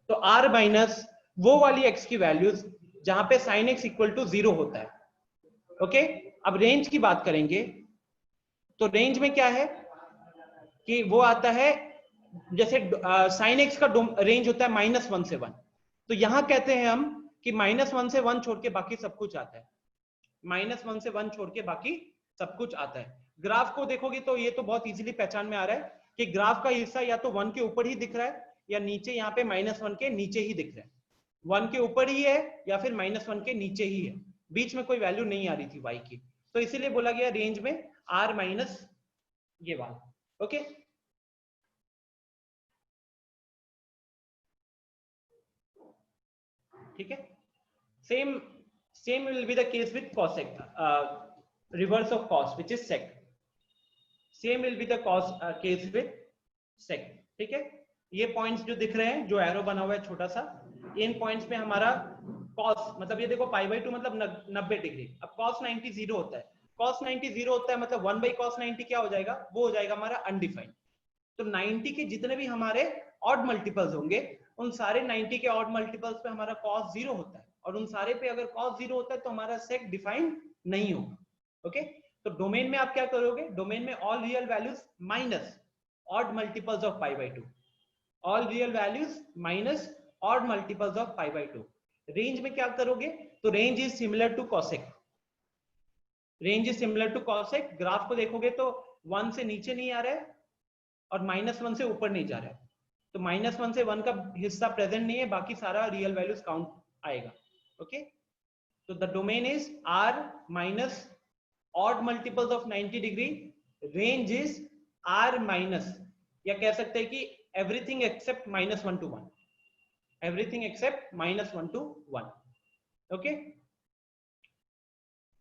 तो r माइनस वो वाली x की वैल्यूज जहां पे sin x इक्वल टू 0 होता है, ओके। अब रेंज की बात करेंगे तो रेंज में क्या है कि वो आता है जैसे sin x का रेंज होता है -1 से 1, तो यहां कहते हैं हम कि -1 से 1 छोड़ के बाकी सब कुछ आता है, -1 से 1 छोड़ के बाकी सब कुछ आता है। ग्राफ को देखोगे तो ये तो बहुत इजीली पहचान में आ रहा है कि ग्राफ का हिस्सा या तो 1 के ऊपर ही दिख रहा है या नीचे, यहाँ पे -1 के नीचे ही दिख रहा है, 1 के ऊपर ही है या फिर -1 के नीचे ही है, बीच में कोई वैल्यू नहीं आ रही थी y की, तो इसीलिए बोला गया रेंज में r माइनस ये वाला। ओके, ठीक है। Same will be the case with cosec, reverse of cos which is sec, same will be the case with sec, ठीक है। ये पॉइंट्स जो दिख रहे हैं, जो एरो बना हुआ है छोटा सा, इन पॉइंट्स पे हमारा cos मतलब ये देखो π/2 मतलब 90 डिग्री। अब cos 90 0 होता है, cos 90 0 होता है मतलब 1/cos 90 क्या हो जाएगा, वो हो जाएगा हमारा अनडिफाइंड। तो 90 के जितने भी हमारे ऑड मल्टीपल्स होंगे उन सारे 90 के ऑड मल्टीपल्स पे हमारा cos 0 होता है, और उन सारे पे अगर cos 0 होता है तो हमारा sec डिफाइंड नहीं होगा। ओके, तो डोमेन में आप क्या करोगे, डोमेन में all real values minus odd multiples of π/2, all real values minus odd multiples of π/2। Range में क्या करोगे, तो range is similar to cosec, range is similar to cosec। Graph को देखोगे तो 1 से नीचे नहीं आ रहा है और -1 से ऊपर नहीं जा रहा है, तो -1 से 1 का हिस्सा प्रेजेंट नहीं है, बाकी सारा रियल वैल्यूज काउंट आएगा। ओके, तो the domain is r minus odd multiples of 90 degree, range is r minus, या कह सकते हैं कि everything except -1 to 1, everything except -1 to 1। okay,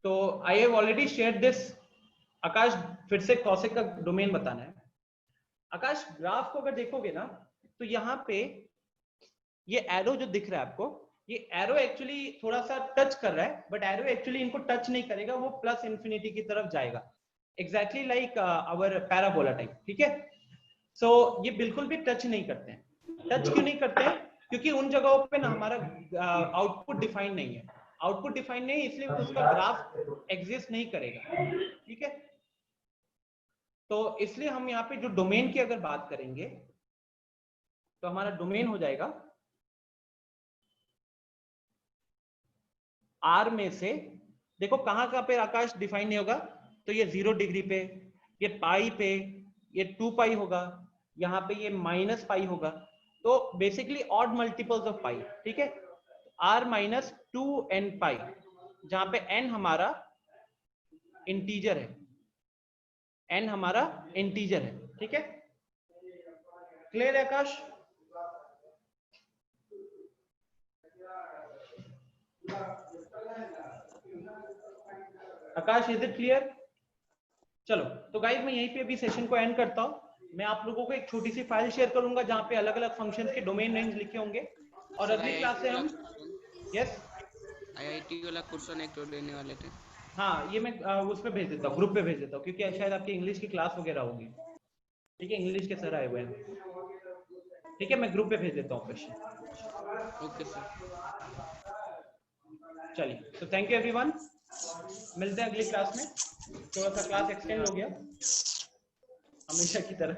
तो I have already shared this। आकाश फिर से cosec का डोमेन बताना है। आकाश ग्राफ को अगर देखोगे ना तो यहाँ पे ये एरो जो दिख रहा है आपको, ये एरो एक्चुअली थोड़ा सा टच कर रहा है, बट एरो एक्चुअली इनको टच नहीं करेगा, वो प्लस इंफिनिटी की तरफ जाएगा, exactly like our parabola type. ठीक है, सो ये बिल्कुल भी टच नहीं करते हैं। टच क्यों नहीं करते हैं, क्योंकि उन जगहों पे ना हमारा आउटपुट डिफाइन नहीं है, आउटपुट डिफाइन नहीं है, इसलिए उसका ग्राफ एग्जिस्ट नहीं करेगा। ठीक है, तो इसलिए हम यहाँ पे जो डोमेन की अगर बात करेंगे तो हमारा डोमेन हो जाएगा आर में से, देखो कहाँ पे आकाश डिफाइन नहीं होगा, तो ये 0 डिग्री पे, ये पाई पे, ये 2 पाई होगा, यहाँ पे ये -पाई होगा, तो basically odd multiples of pi. ठीक है, r माइनस 2n पाई, जहां पे n हमारा इंटीजर है, n हमारा इंटीजर है। ठीक है, क्लियर है आकाश? आकाश इज इट क्लियर? चलो, तो गाइस मैं यहीं पे अभी सेशन को एंड करता हूं। मैं आप लोगों को एक छोटी सी फाइल शेयर करूंगा जहां पे अलग अलग फंक्शंस के डोमेन रेंज लिखे होंगे, और अगली क्लास से हम यस आईआईटी वाला क्वेश्चन एक तो देने वाले थे। हाँ, ये मैं उस पे भेज देता हूँ, ग्रुप पे भेज देता हूँ, क्योंकि शायद आपकी इंग्लिश की क्लास वगैरह होगी। ठीक है, इंग्लिश के सर आए हुए हैं। ठीक है, मैं ग्रुप पे भेज देता हूँ क्वेश्चन। ओके सर, चलिए, तो थैंक यू एवरीवन, मिलते हैं अगली क्लास में। थोड़ा सा क्लास एक्सटेंड हो गया हमेशा की तरह।